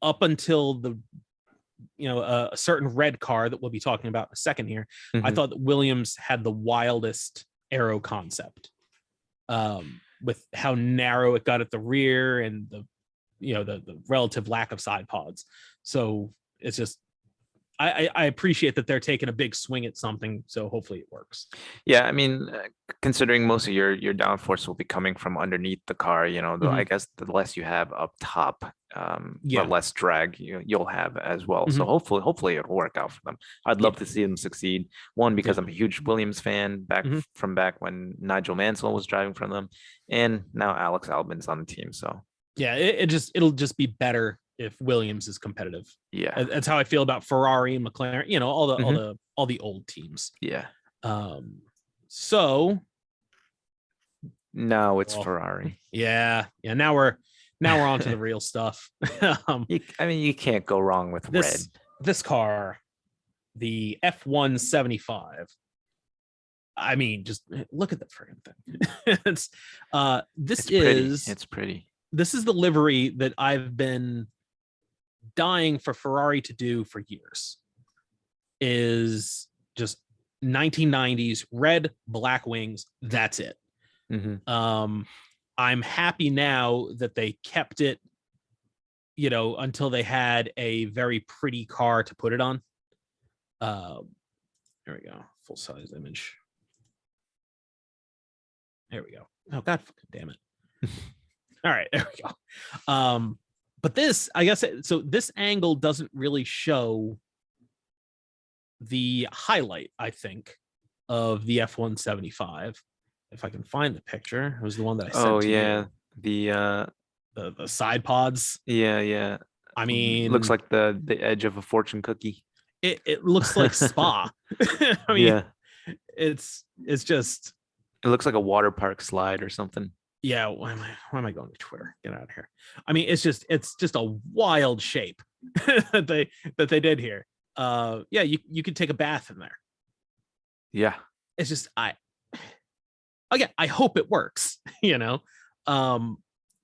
up until the a certain red car that we'll be talking about in a second here, I thought that Williams had the wildest aero concept. with how narrow it got at the rear and the relative lack of side pods. So it's just I appreciate that they're taking a big swing at something. So hopefully it works. Yeah, I mean, considering most of your downforce will be coming from underneath the car, I Mhm. guess the less you have up top, the Yeah. less drag you'll have as well. So Mhm. hopefully it'll work out for them. I'd Yeah. love to see them succeed. One, because Yeah. I'm a huge Williams fan Mhm. from back when Nigel Mansell was driving for them, and now Alex Albin's on the team. So Yeah. It'll just be better if Williams is competitive. yeah, That's how I feel about Ferrari and McLaren. All the hmm old teams. yeah. Um. So Now it's well, Ferrari. yeah. Now we're on to the real stuff. um. I mean, you can't go wrong with red. This car, the F175. I mean, just look at the freaking thing. It's pretty. It's pretty. This is the livery that I've been dying for Ferrari to do for years. Is just 1990s red, black wings. That's it. Mm-hmm. I'm happy now that they kept it, until they had a very pretty car to put it on. There we go. Full size image. There we go. Oh God, damn it. All right, there we go. But this, I guess, so this angle doesn't really show the highlight, I think, of the F175. If I can find the picture, it was the one that I sent to yeah, you. The side pods. yeah. I Looks mean, like the edge of a fortune cookie. it looks like Spa. I mean, Yeah, it's just it looks like a water park slide or something. yeah. Why am I going to Twitter? Get out of here. I mean, it's just a wild shape that they did here. Yeah, you could take a bath in there. Yeah, It's just again, I hope it works.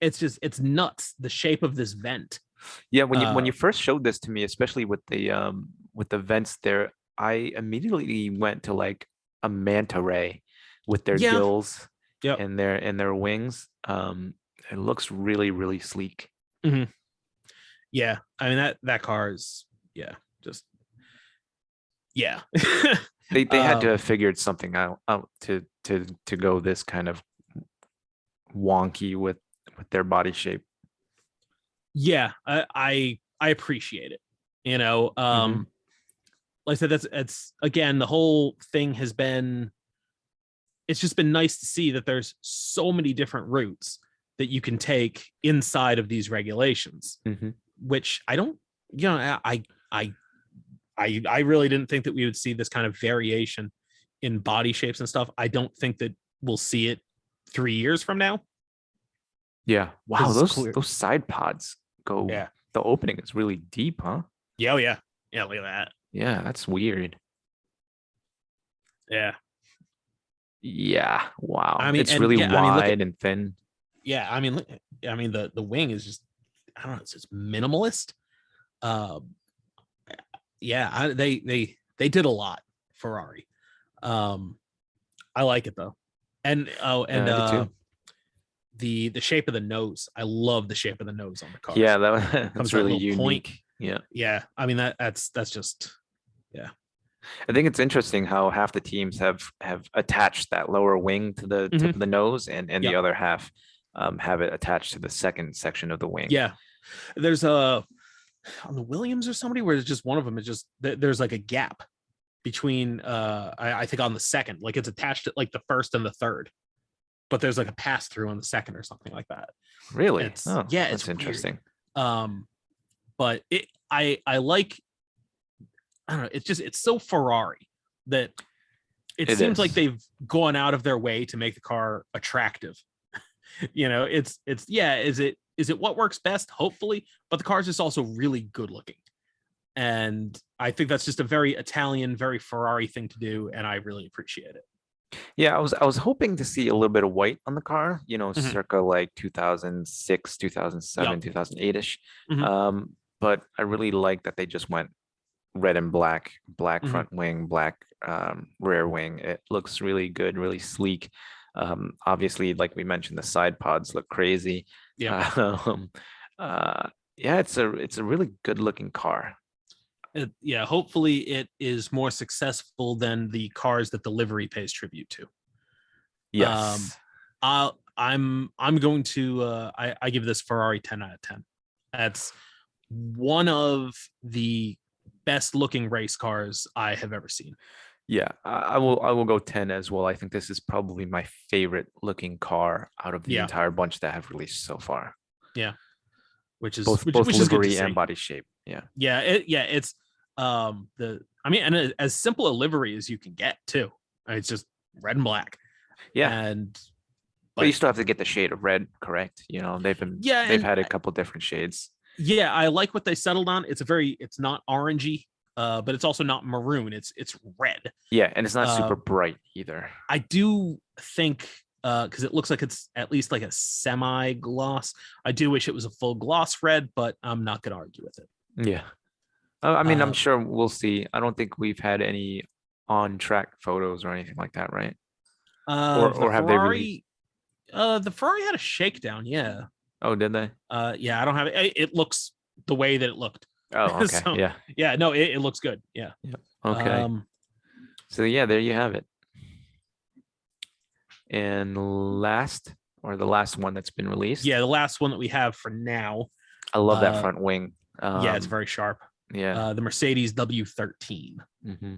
It's nuts, the shape of this vent. yeah. When you first showed this to me, especially with the vents there, I immediately went to like a manta ray with their Yeah. gills Yep. and their wings. It looks really, really sleek. Mm-hmm. Yeah. I mean that car is just yeah. They had to have figured something out to go this kind of wonky with their body shape. Yeah, I appreciate it. Mhm. Like I said, that's again, the whole thing has been, it's just been nice to see that there's so many different routes that you can take inside of these regulations, Mhm. which I don't, I really didn't think that we would see this kind of variation in body shapes and stuff. I don't think that we'll see it 3 years from now. Yeah. Wow, Because it's those clear. those side pods go. Yeah. The opening is really deep, huh? Yeah. Oh, yeah. Yeah. Look at that. Yeah, that's weird. Yeah. Yeah. Wow. I mean, It's and really yeah, I mean, look at, wide and thin. yeah. I mean, the wing is just, I don't know, it's just minimalist. Um, yeah, they did a lot, Ferrari. Um, I like it though, and Yeah, I do too. the shape of the nose. I love the shape of the nose on the Yeah, cars. It comes that's that really little point. unique. Yeah. Yeah, I mean that's just yeah. I think it's interesting how half the teams have attached that lower wing to the tip Mm-hmm. of the nose, and the Yep. other half have it attached to the second section of the wing. Yeah. There's a on the Williams or somebody where it's just one of them is just there's like a gap between I think on the second, like it's attached to like the first and the third, but there's like a pass through on the second or something like that. Really? It's Oh, yeah, that's it's interesting. weird. But I like, I don't know, it's so Ferrari that it It seems like is. they've gone out of their way to make the car attractive. It's yeah, is it what works best? Hopefully, but the car is just also really good looking. And I think that's just a very Italian, very Ferrari thing to do, and I really appreciate it. Yeah, I was hoping to see a little bit of white on the car, Mhm. circa like 2006, 2007, Yep. 2008-ish. Mhm. But I really like that they just went red and black Mhm. front wing, black rear wing. It looks really good, really sleek. Obviously, like we mentioned, the side pods look crazy. Yep. Um, yeah, it's a really good looking car. Yeah, hopefully it is more successful than the cars that the livery pays tribute to. Um, Yes. I'm going to I give this Ferrari 10 out of 10. That's one of the best looking race cars I have ever seen. Yeah, I will go 10 as well. I think this is probably my favorite looking car out of the Yeah, entire bunch that have released so far. yeah, Both which is good to livery and see. body shape. Yeah. Yeah, it's the I mean, and as simple a livery as you can get too. It's just red and black, Yeah. and But you but still have to get the shade of red, correct? yeah, They've and had a couple different shades. yeah, I like what they settled on. It's not orangey, but it's also not maroon. It's red. Yeah, and it's not super Uh, bright either. I do think because it looks like it's at least like a semi gloss. I do wish it was a full gloss red, but I'm not gonna argue with it. Yeah. I mean, I'm Uh, sure we'll see. I don't think we've had any on track photos or anything like that, right? of Or have they released? The Ferrari had a shakedown. Yeah. Oh, did they? Yeah, I don't have it. It looks the way that it looked. Oh, okay. So Yeah. yeah, no, it looks good. Yeah. Yeah. Okay. Um, So yeah, there you have it. And last, or the last one that's been released. yeah, the last one that we have for now. I love that Uh, front wing. yeah, it's very sharp. Yeah. The Mercedes W13. Hmm.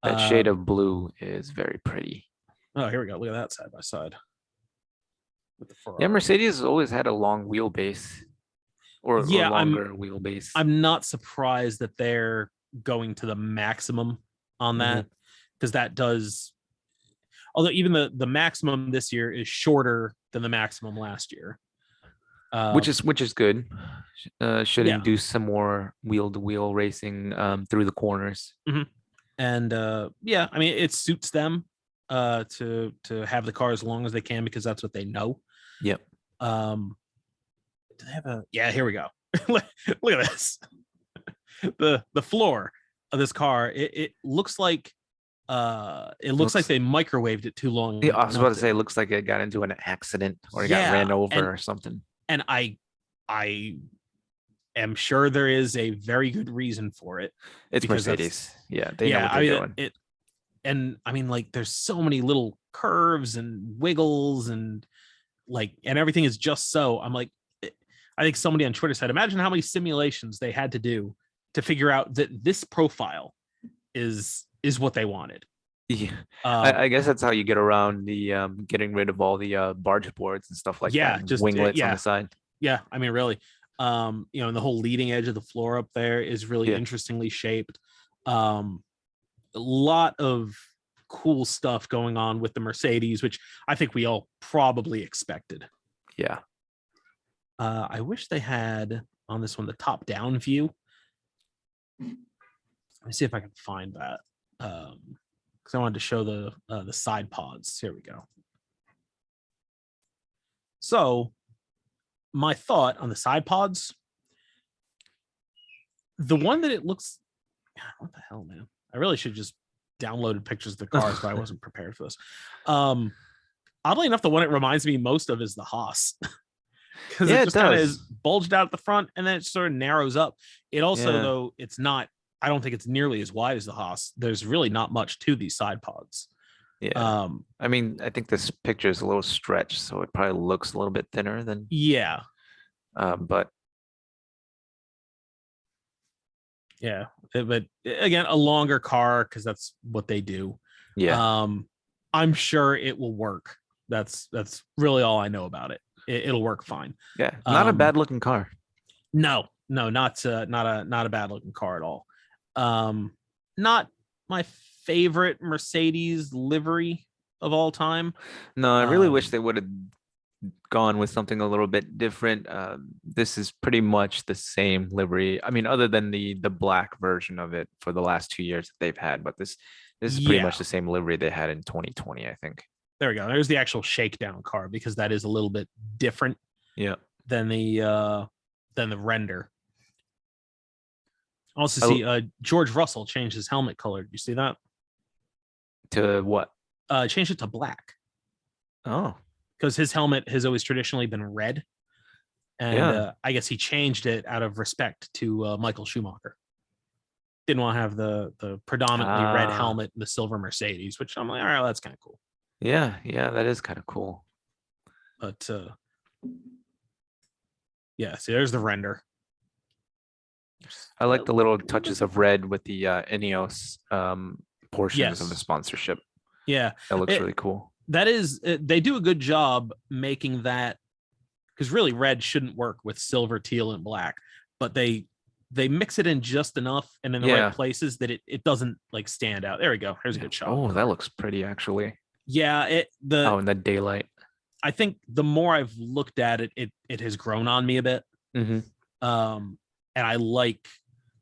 That Uh, shade of blue is very pretty. oh, here we go. Look at that side by side with the Yeah, Ferrari. Mercedes has always had a long wheelbase or Yeah, longer wheelbase. I'm not surprised that they're going to the maximum on Mhm. that because that does. Although even the maximum this year is shorter than the maximum last year. Which is good. Should Yeah. induce some more wheel to wheel racing through the corners. Mhm. And yeah, I mean it suits them to have the car as long as they can because that's what they know. Yep. Um, do they have a? Yeah, here we go. Look at this. The floor of this car. It looks like Looks. they microwaved it too long. Yeah, I was about Left to it. say, it looks like it got into an accident or it got ran Yeah, over or something. and I am sure there is a very good reason for it It's because that's Mercedes. Yeah, they know yeah. what I they're mean doing. and I mean like there's so many little curves and wiggles and and everything is just so. I'm like, I think somebody on Twitter said, imagine how many simulations they had to do to figure out that this profile is what they wanted. Yeah, Uh, I guess that's how you get around the getting rid of all the barge boards and stuff like that, yeah, and just winglets on yeah, the side. yeah. I mean, really, and the whole leading edge of the floor up there is really Yeah, interestingly shaped. A lot of cool stuff going on with the Mercedes, which I think we all probably expected. yeah. I wish they had on this one the top down view. Let me see if I can find that. Because I wanted to show the side pods. Here we go. So my thought on the side pods, the one that it looks, what the hell, man? I really should just downloaded pictures of the cars, but I wasn't prepared for this. Oddly enough, the one it reminds me most of is the Haas. Because Yeah, it it just kind of is does. bulged out at the front and then it sort of narrows up. It also, Yeah, though, it's not, I don't think it's nearly as wide as the Haas. There's really not much to these side pods. yeah. Um, I mean, I think this picture is a little stretched, so it probably looks a little bit thinner than. yeah, But yeah. But again, a longer car because that's what they do. yeah, I'm sure it will work. That's really all I know about it. It'll work fine. yeah. Not a Um, bad looking car. no, not a bad looking car at all. Not my favorite Mercedes livery of all time. No, I really wish Um, they would have gone with something a little bit different. This is pretty much the same livery. I mean, other than the black version of it for the last 2 years that they've had, but this is pretty yeah, much the same livery they had in 2020, I think. there we go. There's the actual shakedown car because that is a little bit different Yeah. than the render. Also I, see George Russell changed his helmet color. Did you see that? to what? Changed it to black. Oh, because his helmet has always traditionally been red, and yeah. I guess he changed it out of respect to Michael Schumacher. Didn't want to have the predominantly red Ah, helmet and the silver Mercedes, which I'm like, all right, well, that's kind of cool. yeah, yeah, that is kind of cool. But yeah, see, there's the render. I like the little touches of red with the Ineos portions of the Yes, sponsorship. yeah, That looks it, really cool. that is they do a good job making that, because really red shouldn't work with silver, teal, and black, but they mix it in just enough and in the right Yeah. places that it doesn't like stand out. There we go. There's a Yeah. good shot. Oh, that looks pretty actually. Yeah, Oh, in the daylight. I think the more I've looked at it, it has grown on me a bit. Hmm. And I like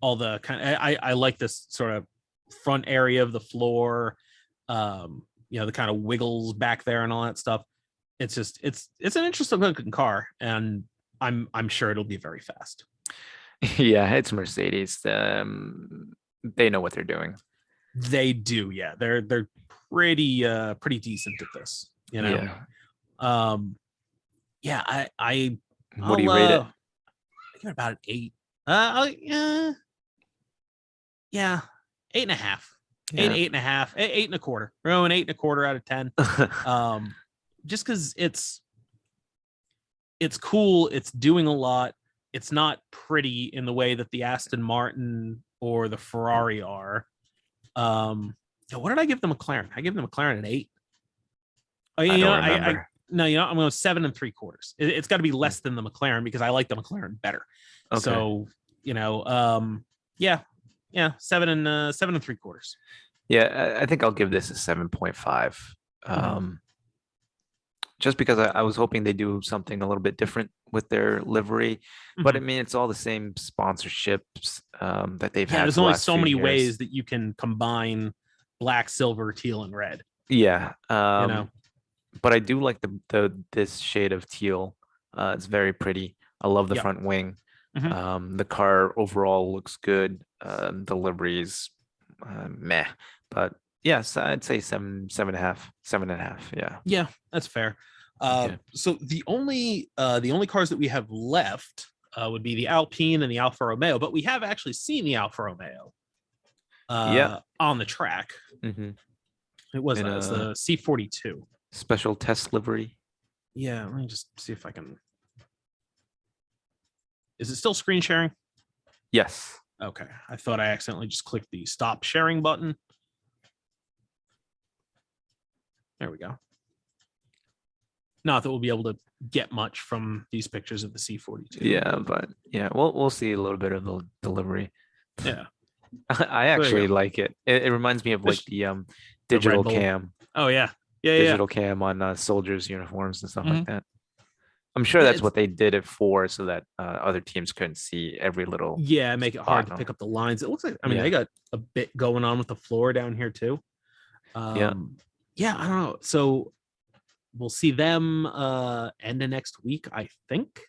all the I like this sort of front area of the floor, the kind of wiggles back there and all that stuff. It's just it's an interesting looking car, and I'm sure it'll be very fast. Yeah, it's Mercedes. They know what they're doing. They do, yeah. They're pretty decent at this, you know. Yeah. Um, yeah, What do I'll you rate it? give it about an 8. Yeah, 8.5. Eight, Yeah. 8.5, 8.25. An 8.25 out of 10. Just because it's cool, it's doing a lot. It's not pretty in the way that the Aston Martin or the Ferrari are. What did I give the McLaren? I give the McLaren an 8. Oh, I you don't know, I remember. no, I'm going 7.75. It's got to be less than the McLaren because I like the McLaren better. Okay. So, yeah, 7.75. Yeah, I think I'll give this a 7.5. Mm-hmm. Um, just because I was hoping they do something a little bit different with their livery. But I Mm-hmm. mean, it's all the same sponsorships that they've Yeah, had there's for the only last so few many years. ways that you can combine black, silver, teal, and red. Yeah. You know. But I do like the this shade of teal. It's very pretty. I love the Yep. front wing. Mm-hmm. The car overall looks good. The liveries, meh. But yes, I'd say seven, 7.5, 7.5. Yeah. Yeah, that's fair. Okay. So the only cars that we have left would be the Alpine and the Alfa Romeo, but we have actually seen the Alfa Romeo Yeah. on the track. Hmm. It was In it's a the C42. special test livery. Yeah, let me just see if I can. Is it still screen sharing? Yes. Okay, I thought I accidentally just clicked the stop sharing button. There we go. Not that we'll be able to get much from these pictures of the C42. Yeah, but yeah, we'll see a little bit of the delivery. Yeah, I so there you actually go. like it. It reminds me of like This, the Red digital Bull. cam, Oh yeah, yeah, yeah. digital cam on soldiers' uniforms and stuff like Mm-hmm. that. I'm sure Yeah, that's it's what they did it for, so that other teams couldn't see every little yeah, make it hard spot. to pick up the lines. It looks like they Yeah, got a bit going on with the floor down here too. yeah, Yeah, I don't know. So we'll see them end of next week, I think.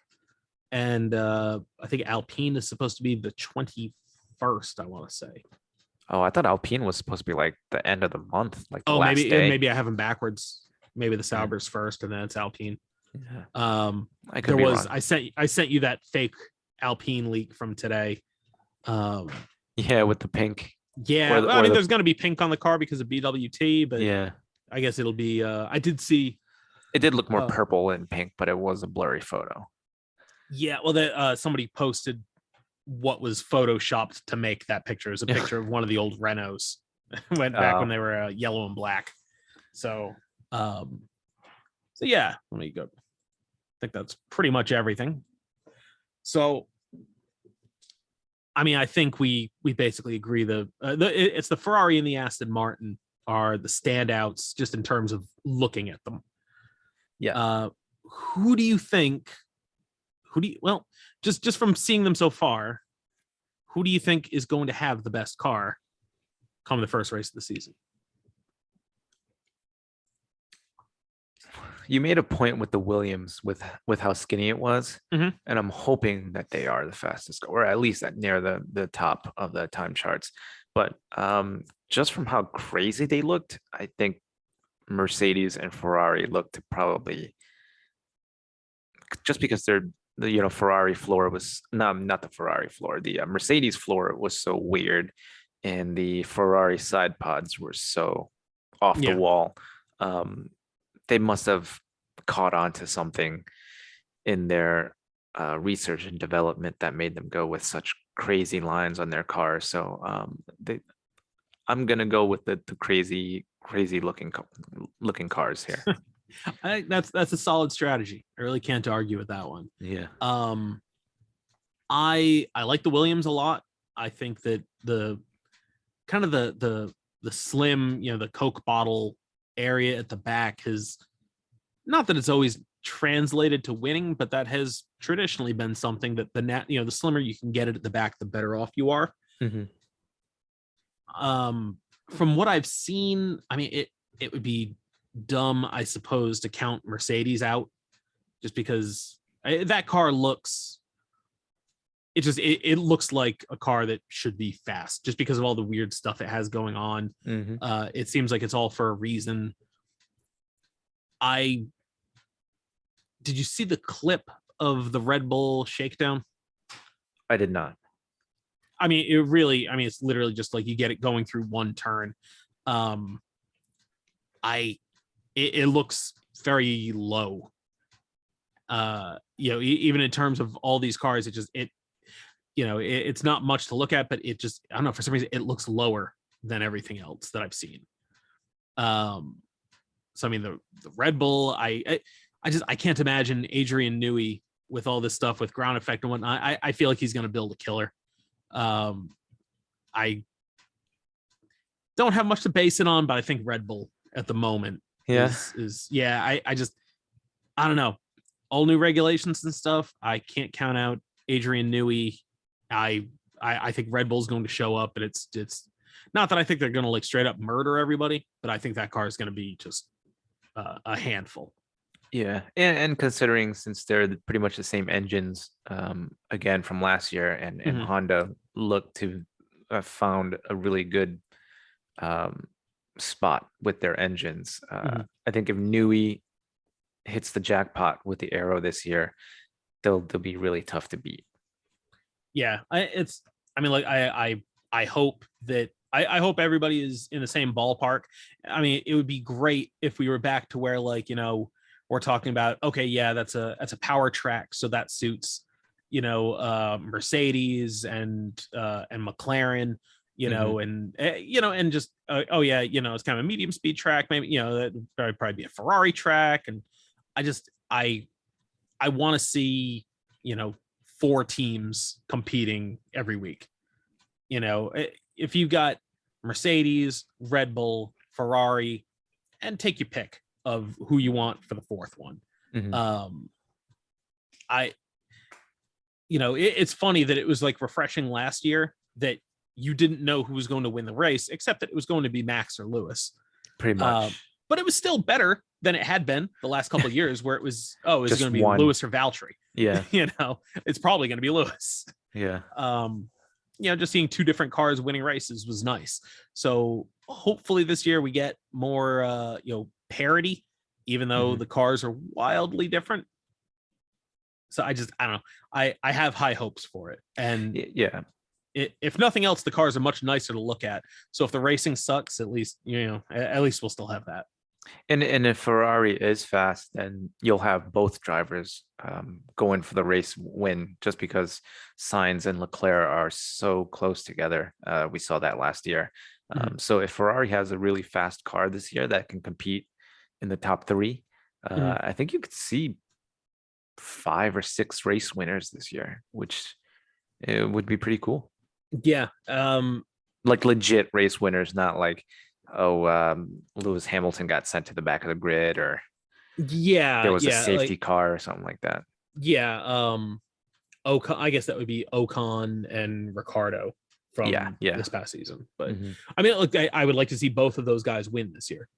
And I think Alpine is supposed to be the 21st, I want to say. Oh, I thought Alpine was supposed to be like the end of the month, like the Oh, last maybe day. maybe I have them backwards. Maybe the Yeah, Sauber's first and then it's Alpine. yeah. I could There be was wrong. I sent you that fake Alpine leak from today. Um, Yeah, with the pink yeah, well, I or mean, the there's going to be pink on the car because of BWT, but yeah. I guess it'll be. I did see. It did look more Uh, purple and pink, but it was a blurry photo. yeah, well, that somebody posted what was photoshopped to make that picture. It was a picture of one of the old Renaults. Went back when Oh, they were yellow and black. So, so yeah, let me go. I think that's pretty much everything. So, I mean, I think we basically agree it's the Ferrari and the Aston Martin are the standouts just in terms of looking at them. yeah. Uh, who do you think? Well, just from seeing them so far, who do you think is going to have the best car come the first race of the season? You made a point with the Williams with how skinny it was, Mm-hmm. and I'm hoping that they are the fastest, or at least at near the top of the time charts. But just from how crazy they looked, I think Mercedes and Ferrari look to probably, just because they're the Ferrari floor was not the Ferrari floor, the Mercedes floor was so weird, and the Ferrari side pods were so off the Yeah. wall. Um, they must have caught on to something in their research and development that made them go with such crazy lines on their cars. So I'm gonna go with the crazy looking cars here. That's a solid strategy. I really can't argue with that one. Yeah. Um, I like the Williams a lot. I think that the kind of the slim, the Coke bottle area at the back has, not that it's always translated to winning, but that has traditionally been something that the slimmer you can get it at the back, the better off you are. Mhm. From what I've seen, I mean, it would be dumb, I suppose, to count Mercedes out, just because that car looks, it looks like a car that should be fast, just because of all the weird stuff it has going on. Mhm. It seems like it's all for a reason. I Did you see the clip of the Red Bull shakedown? I did not. I mean, it's literally just like you get it going through one turn. Um, it looks very low. Even in terms of all these cars, it's not much to look at, but I don't know, for some reason it looks lower than everything else that I've seen. So I mean, the Red Bull, I can't imagine Adrian Newey with all this stuff with ground effect and whatnot. I feel like he's going to build a killer. I don't have much to base it on, but I think Red Bull at the moment Yeah. is yeah. I don't know, all new regulations and stuff. I can't count out Adrian Newey. I think Red Bull's going to show up, and it's not that I think they're going to like straight up murder everybody, but I think that car is going to be just a handful. Yeah, and considering since they're pretty much the same engines, again from last year, and Mhm. Honda looked to have found a really good um, spot with their engines. Mhm. I think if Newey hits the jackpot with the Aero this year, they'll be really tough to beat. Yeah, I mean, like I hope that I hope everybody is in the same ballpark. I mean, it would be great if we were back to where, like, we're talking about, okay, yeah, that's a power track, so that suits Mercedes and McLaren, Mhm. and just oh yeah, it's kind of a medium speed track, maybe, that would probably be a Ferrari track. And I just I want to see, four teams competing every week. If you've got Mercedes, Red Bull, Ferrari, and take your pick of who you want for the fourth one. Mhm. Um, I, it's funny that it was like refreshing last year that you didn't know who was going to win the race, except that it was going to be Max or Lewis. Pretty Um, much. but it was still better than it had been the last couple of years, where it was, oh, is it Just going to be one. Lewis or Valtteri? Yeah. It's probably going to be Lewis. Yeah. Um, just seeing two different cars winning races was nice. So hopefully this year we get more, parity, even though Mhm. the cars are wildly different. So I don't know. I have high hopes for it. And Yeah. if nothing else, the cars are much nicer to look at. So if the racing sucks, at least, at least we'll still have that. And if Ferrari is fast, then you'll have both drivers going for the race win, just because Sainz and Leclerc are so close together. We saw that last year. Mhm. So if Ferrari has a really fast car this year that can compete in the top three, Mhm. I think you could see 5 or 6 race winners this year, which it would be pretty cool. Yeah. Like legit race winners, not like, oh, Lewis Hamilton got sent to the back of the grid, or there Yeah. was a Yeah. safety car or something like that. Yeah. Ocon, I guess that would be Ocon and Ricardo Yeah, from yeah. this past season. But Hmm. I mean, look, I would like to see both of those guys win this year.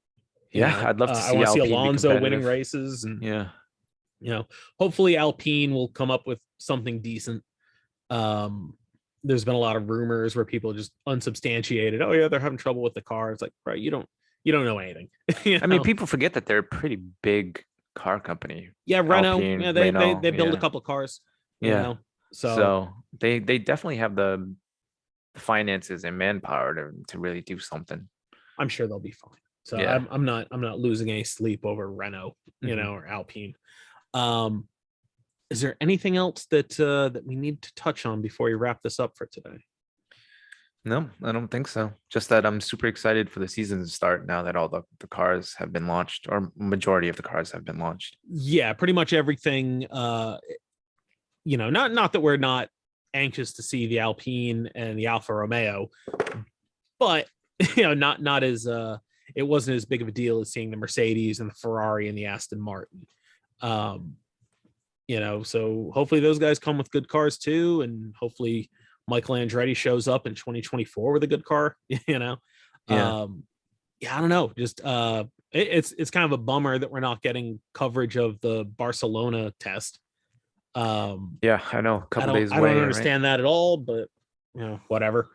Yeah, I'd love to I see want to see Alpine be Alonso winning competitive. races, and Yeah. hopefully Alpine will come up with something decent. There's been a lot of rumors where people just unsubstantiated, oh yeah, they're having trouble with the car. It's like, right, you don't you don't know anything. I mean, people forget that they're a pretty big car company. Yeah, Renault. Alpine, Yeah, Renault, they build a yeah, couple of cars. yeah. So So they definitely have the finances and manpower to really do something. I'm sure they'll be fine. So Yeah. I'm not losing any sleep over Renault, Mhm. or Alpine. Um, is there anything else that we need to touch on before we wrap this up for today? No, I don't think so. Just that I'm super excited for the season to start now that all the cars have been launched, or majority of the cars have been launched. Yeah, pretty much everything. Not that we're not anxious to see the Alpine and the Alfa Romeo, but not as it wasn't as big of a deal as seeing the Mercedes and the Ferrari and the Aston Martin. Um, so hopefully those guys come with good cars too, and hopefully Michael Andretti shows up in 2024 with a good car. Yeah. Yeah, I don't know. Just it's kind of a bummer that we're not getting coverage of the Barcelona test. Yeah, I know. A couple days I don't away, right? understand that at all, but whatever.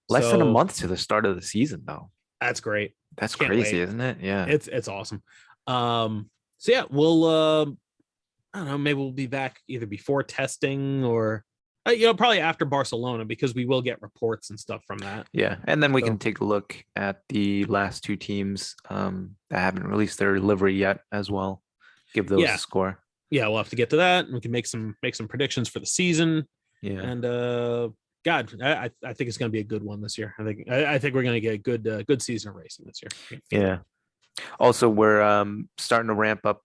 Less than a So month to the start of the season, though. that's great. That's Can't crazy, wait. isn't it? Yeah. It's awesome. So yeah, we'll I don't know, maybe we'll be back either before testing or probably after Barcelona, because we will get reports and stuff from that. Yeah. And then we So can take a look at the last two teams that haven't released their livery yet as well. Give those a yeah, score. yeah, we'll have to get to that, and we can make some predictions for the season. Yeah. And God, I think it's going to be a good one this year. I think we're going to get a good season of racing this year. Yeah. Also, we're starting to ramp up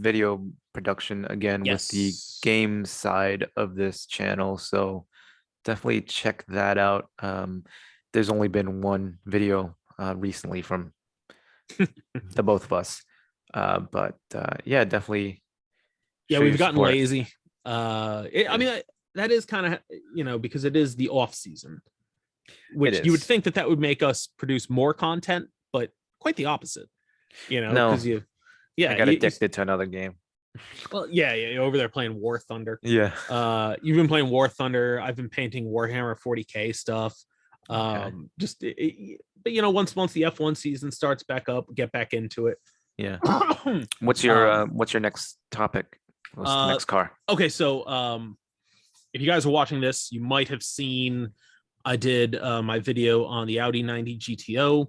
video production again with the Yes. game side of this channel. So definitely check that out. There's only been one video recently from the both of us. But yeah, definitely Yeah, show your we've gotten support. lazy. I mean, that is kind of, because it is the off season, It which you would is. think that would make us produce more content, but quite the opposite. No, Because I yeah, got addicted to another game. well, yeah, you're over there playing War Thunder. Yeah. You've been playing War Thunder. I've been painting Warhammer 40K stuff. Okay. But once the F1 season starts back up, get back into it. Yeah. um, What's your next topic? What's the next car? okay, so if you guys are watching this, you might have seen I did my video on the Audi 90 GTO.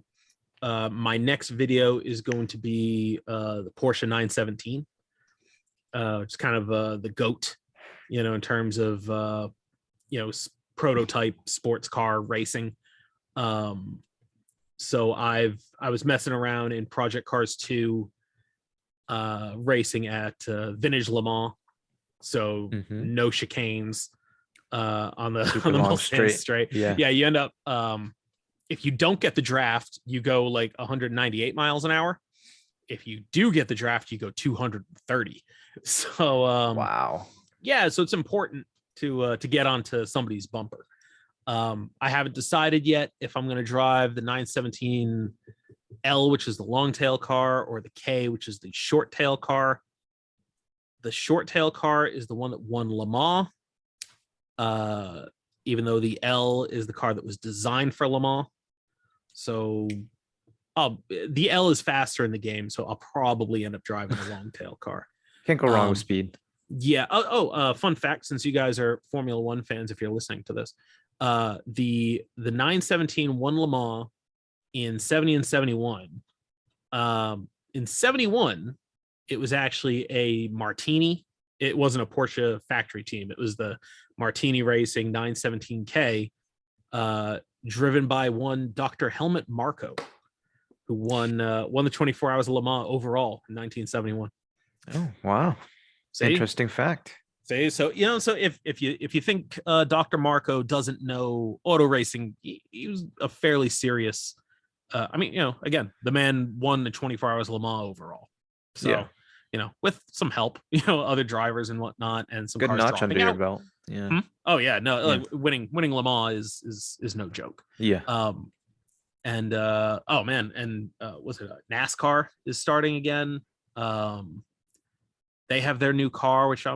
My next video is going to be the Porsche 917. It's kind of the goat, in terms of prototype sports car racing. So I was messing around in Project Cars 2, racing at Vintage Le Mans. So no chicanes on the Super on the long Mulsanne straight. straight. Yeah. Yeah, you end up if you don't get the draft, you go like 198 miles an hour. If you do get the draft, you go 230. So Wow. yeah, so it's important to get onto somebody's bumper. I haven't decided yet if I'm going to drive the 917L, which is the long tail car, or the K, which is the short tail car. The short tail car is the one that won Le Mans, even though the L is the car that was designed for Le Mans. So the L is faster in the game, so I'll probably end up driving the long tail car. Can't go wrong with speed. Yeah. Fun fact, since you guys are Formula One fans, if you're listening to this, the 917 won Le Mans in 70 and 71. In 71, it was actually a Martini. It wasn't a Porsche factory team. It was the Martini Racing 917K, driven by one Dr. Helmut Marko, who won the 24 Hours of Le Mans overall in 1971. Oh, wow. See? Interesting fact. See, so so if you think Dr. Marko doesn't know auto racing, he was a fairly serious. I mean, again, the man won the 24 Hours of Le Mans overall. So, Yeah. With some help, other drivers and whatnot, and some Good cars notch under dropping your out. belt. Yeah. Oh yeah, no, Yeah. like winning Le Mans is no joke. Yeah. And oh man, and was it NASCAR is starting again? They have their new car, which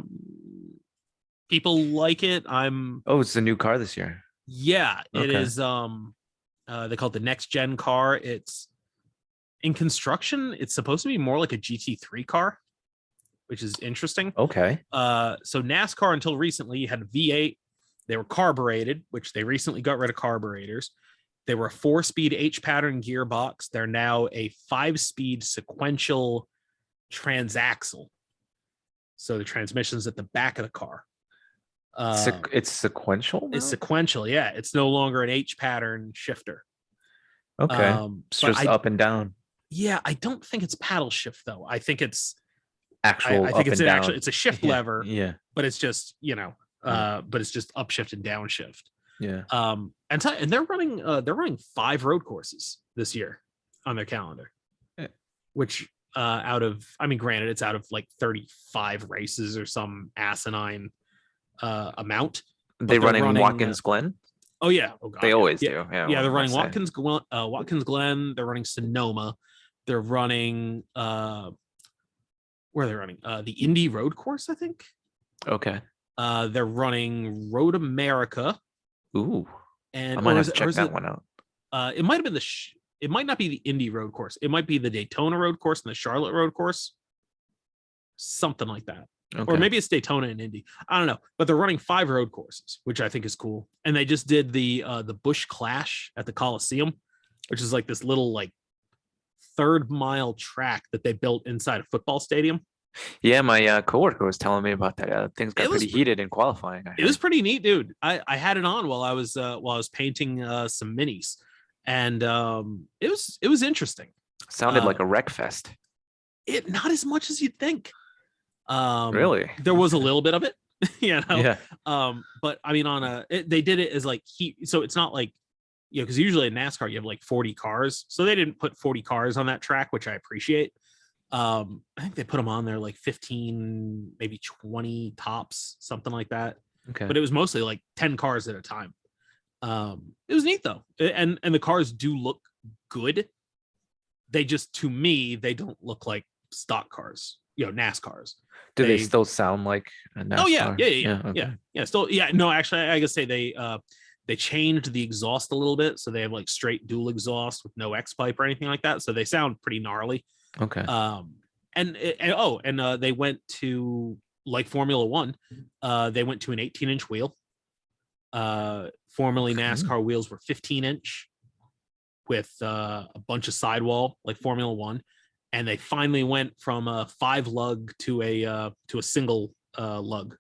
people like it. Oh, it's a new car this year. Yeah, it Okay. is. They call it the next gen car. In construction, it's supposed to be more like a GT3 car, which is interesting. Okay. So NASCAR until recently had a V8. They were carbureted, which they recently got rid of carburetors. They were a 4-speed H-pattern gearbox. They're now a 5-speed sequential transaxle. So the transmission's at the back of the car. It's sequential now? It's sequential, yeah. It's no longer an H-pattern shifter. Okay. It's just up and down. Yeah, I don't think it's paddle shift though. I think it's Actual I think up it's and down. it's a shift lever, Yeah. but it's just, but it's just upshift and downshift. Yeah. And they're running 5 road courses this year on their calendar, which granted, it's out of like 35 races or some asinine amount. They're running Watkins Glen. Oh yeah, oh god, they always do. Yeah, they're running Watkins Glen. They're running Sonoma. They're running where are they running? The Indy Road Course, I think. Okay. They're running Road America. Ooh. And I might have to check that one out. It might have been it might not be the Indy Road Course. It might be the Daytona Road Course and the Charlotte Road Course. Something like that. Okay. Or maybe it's Daytona and Indy. I don't know. But they're running 5 road courses, which I think is cool. And they just did the Busch Clash at the Coliseum, which is like this little like 3rd-mile track that they built inside a football stadium. Yeah, my coworker was telling me about that. Things got pretty heated in qualifying. It was pretty neat, dude. I had it on while I was painting some minis, and it was interesting. Sounded like a wreck fest. It not as much as you'd think. Really? There was a little bit of it, Yeah. But I mean, they did it as like so it's not like, because usually in NASCAR you have like 40 cars, so they didn't put 40 cars on that track, which I appreciate. I think they put them on there like 15, maybe 20 tops, something like that. Okay. But it was mostly like 10 cars at a time. It was neat though, and the cars do look good. They just, to me, they don't look like stock cars, NASCARs. Do they still sound like a NASCAR? Oh yeah. Okay. Yeah. Still, yeah. No, actually, I gotta say they changed the exhaust a little bit, so they have like straight dual exhaust with no X pipe or anything like that. So they sound pretty gnarly. Okay. And they went to, like Formula One, they went to an 18-inch wheel. Formerly NASCAR wheels were 15-inch with a bunch of sidewall like Formula One. And they finally went from a 5 lug to a single lug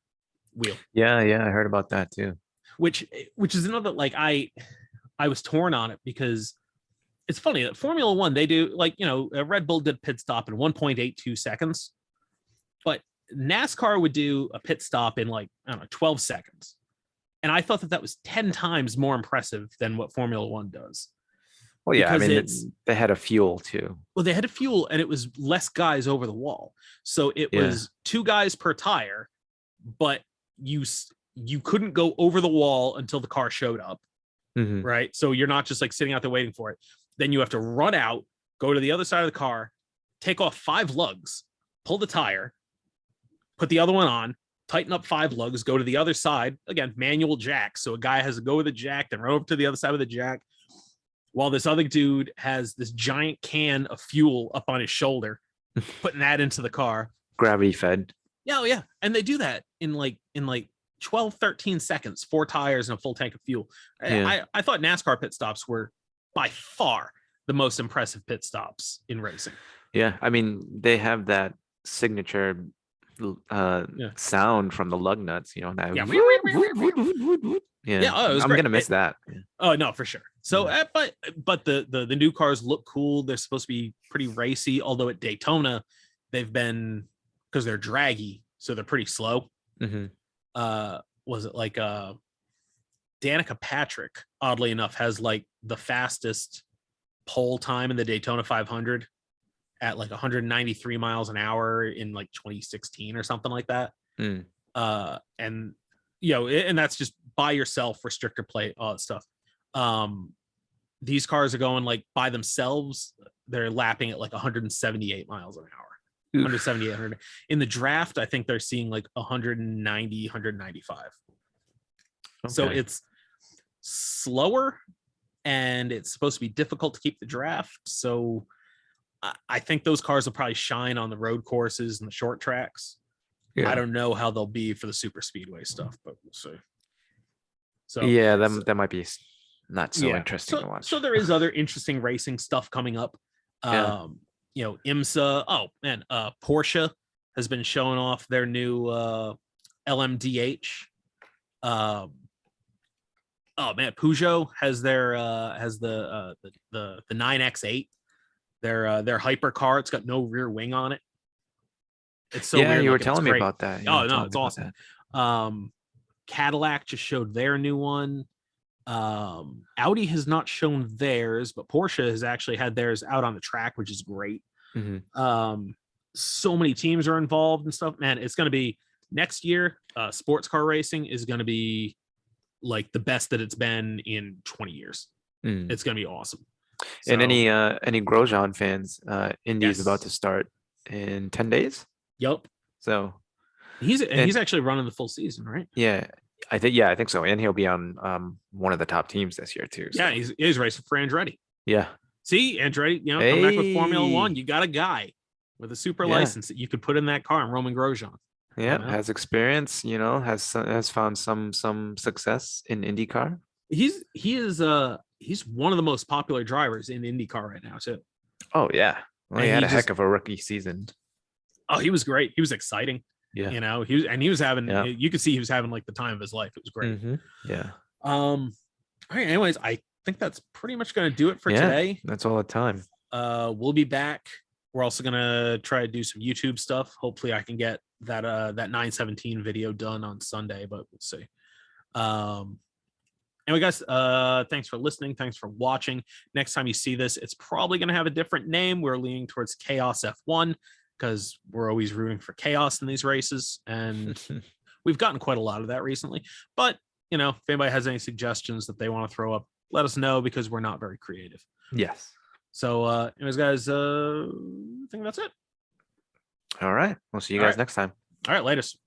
wheel. Yeah, I heard about that too. Which is another, like, I was torn on it, because it's funny that Formula One, they do, like, Red Bull did pit stop in 1.82 seconds, but NASCAR would do a pit stop in, like, I don't know, 12 seconds. And I thought that was 10 times more impressive than what Formula One does. Well, yeah, I mean, they had a fuel too. Well, they had a fuel, and it was less guys over the wall. So it was 2 guys per tire, but you couldn't go over the wall until the car showed up. Mm-hmm. Right. So you're not just like sitting out there waiting for it. Then you have to run out, go to the other side of the car, take off 5 lugs, pull the tire, put the other one on, tighten up 5 lugs, go to the other side. Again, manual jack. So a guy has to go with the jack, then run over to the other side of the jack, while this other dude has this giant can of fuel up on his shoulder, putting that into the car. Gravity fed. Yeah. And they do that in like 12, 13 seconds, 4 tires and a full tank of fuel. Yeah. I thought NASCAR pit stops were by far the most impressive pit stops in racing. Yeah. I mean, they have that signature sound from the lug nuts, that. Yeah. I'm going to miss that. Oh no, for sure. So, but the new cars look cool. They're supposed to be pretty racy, although at Daytona, they've been, because they're draggy, so they're pretty slow. Mm-hmm. Was it like Danica Patrick, oddly enough, has like the fastest pole time in the Daytona 500 at like 193 miles an hour in like 2016 or something like that. And and that's just by yourself, restrictor plate, all that stuff. These cars are going like by themselves, they're lapping at like 178 miles an hour. 178, 100. In the draft, I think they're seeing like 190, 195. Okay. So it's slower, and it's supposed to be difficult to keep the draft. So I think those cars will probably shine on the road courses and the short tracks. I Yeah. don't know how they'll be for the super speedway stuff, but we'll see. So Yeah, that might be not so yeah, interesting to so watch. there is other interesting racing stuff coming up. Yeah. You know, IMSA. Oh man, Porsche has been showing off their new LMDH. Um, oh man, Peugeot has their has the 9X8, their hypercar. It's got no rear wing on it. It's so Yeah, weird you were looking. It's telling me great. about that. You were Oh no, telling it's me about awesome. that. Cadillac just showed their new one. Audi has not shown theirs, but Porsche has actually had theirs out on the track, which is great. So many teams are involved and stuff. Man, it's going to be next year. Sports car racing is going to be like the best that it's been in 20 years. Mm. It's going to be awesome. And So, any Grosjean fans, Indy is about yes. to start in 10 days. Yep. So He's and actually running the full season, right? yeah, I think so. And he'll be on one of the top teams this year too. So Yeah, he's racing for Andretti. yeah. See, Andretti, you know, coming back with Formula One, Hey, you got a guy with a super yeah, license that you could put in that car, and Roman Grosjean. You yeah, know? has experience, has found some success in IndyCar. He's one of the most popular drivers in IndyCar right now too. Oh yeah. Well, he And had he a just heck of a rookie season. he was great. He was exciting. Yeah. You know, he was having Yeah. you could see he was having like the time of his life. It was great. Yeah. All right, anyways, I think that's pretty much gonna do it for Yeah, today. that's all the time. We'll be back. We're also gonna try to do some YouTube stuff. Hopefully I can get that 917 video done on Sunday, but we'll see. Anyway, guys, thanks for listening. Thanks for watching. Next time you see this, it's probably going to have a different name. We're leaning towards Chaos F1 because we're always rooting for chaos in these races. And we've gotten quite a lot of that recently. But, you know, if anybody has any suggestions that they want to throw up, let us know because we're not very creative. Yes. So, anyways, guys, I think that's it. All right. We'll see you All guys right. next time. All right, latest.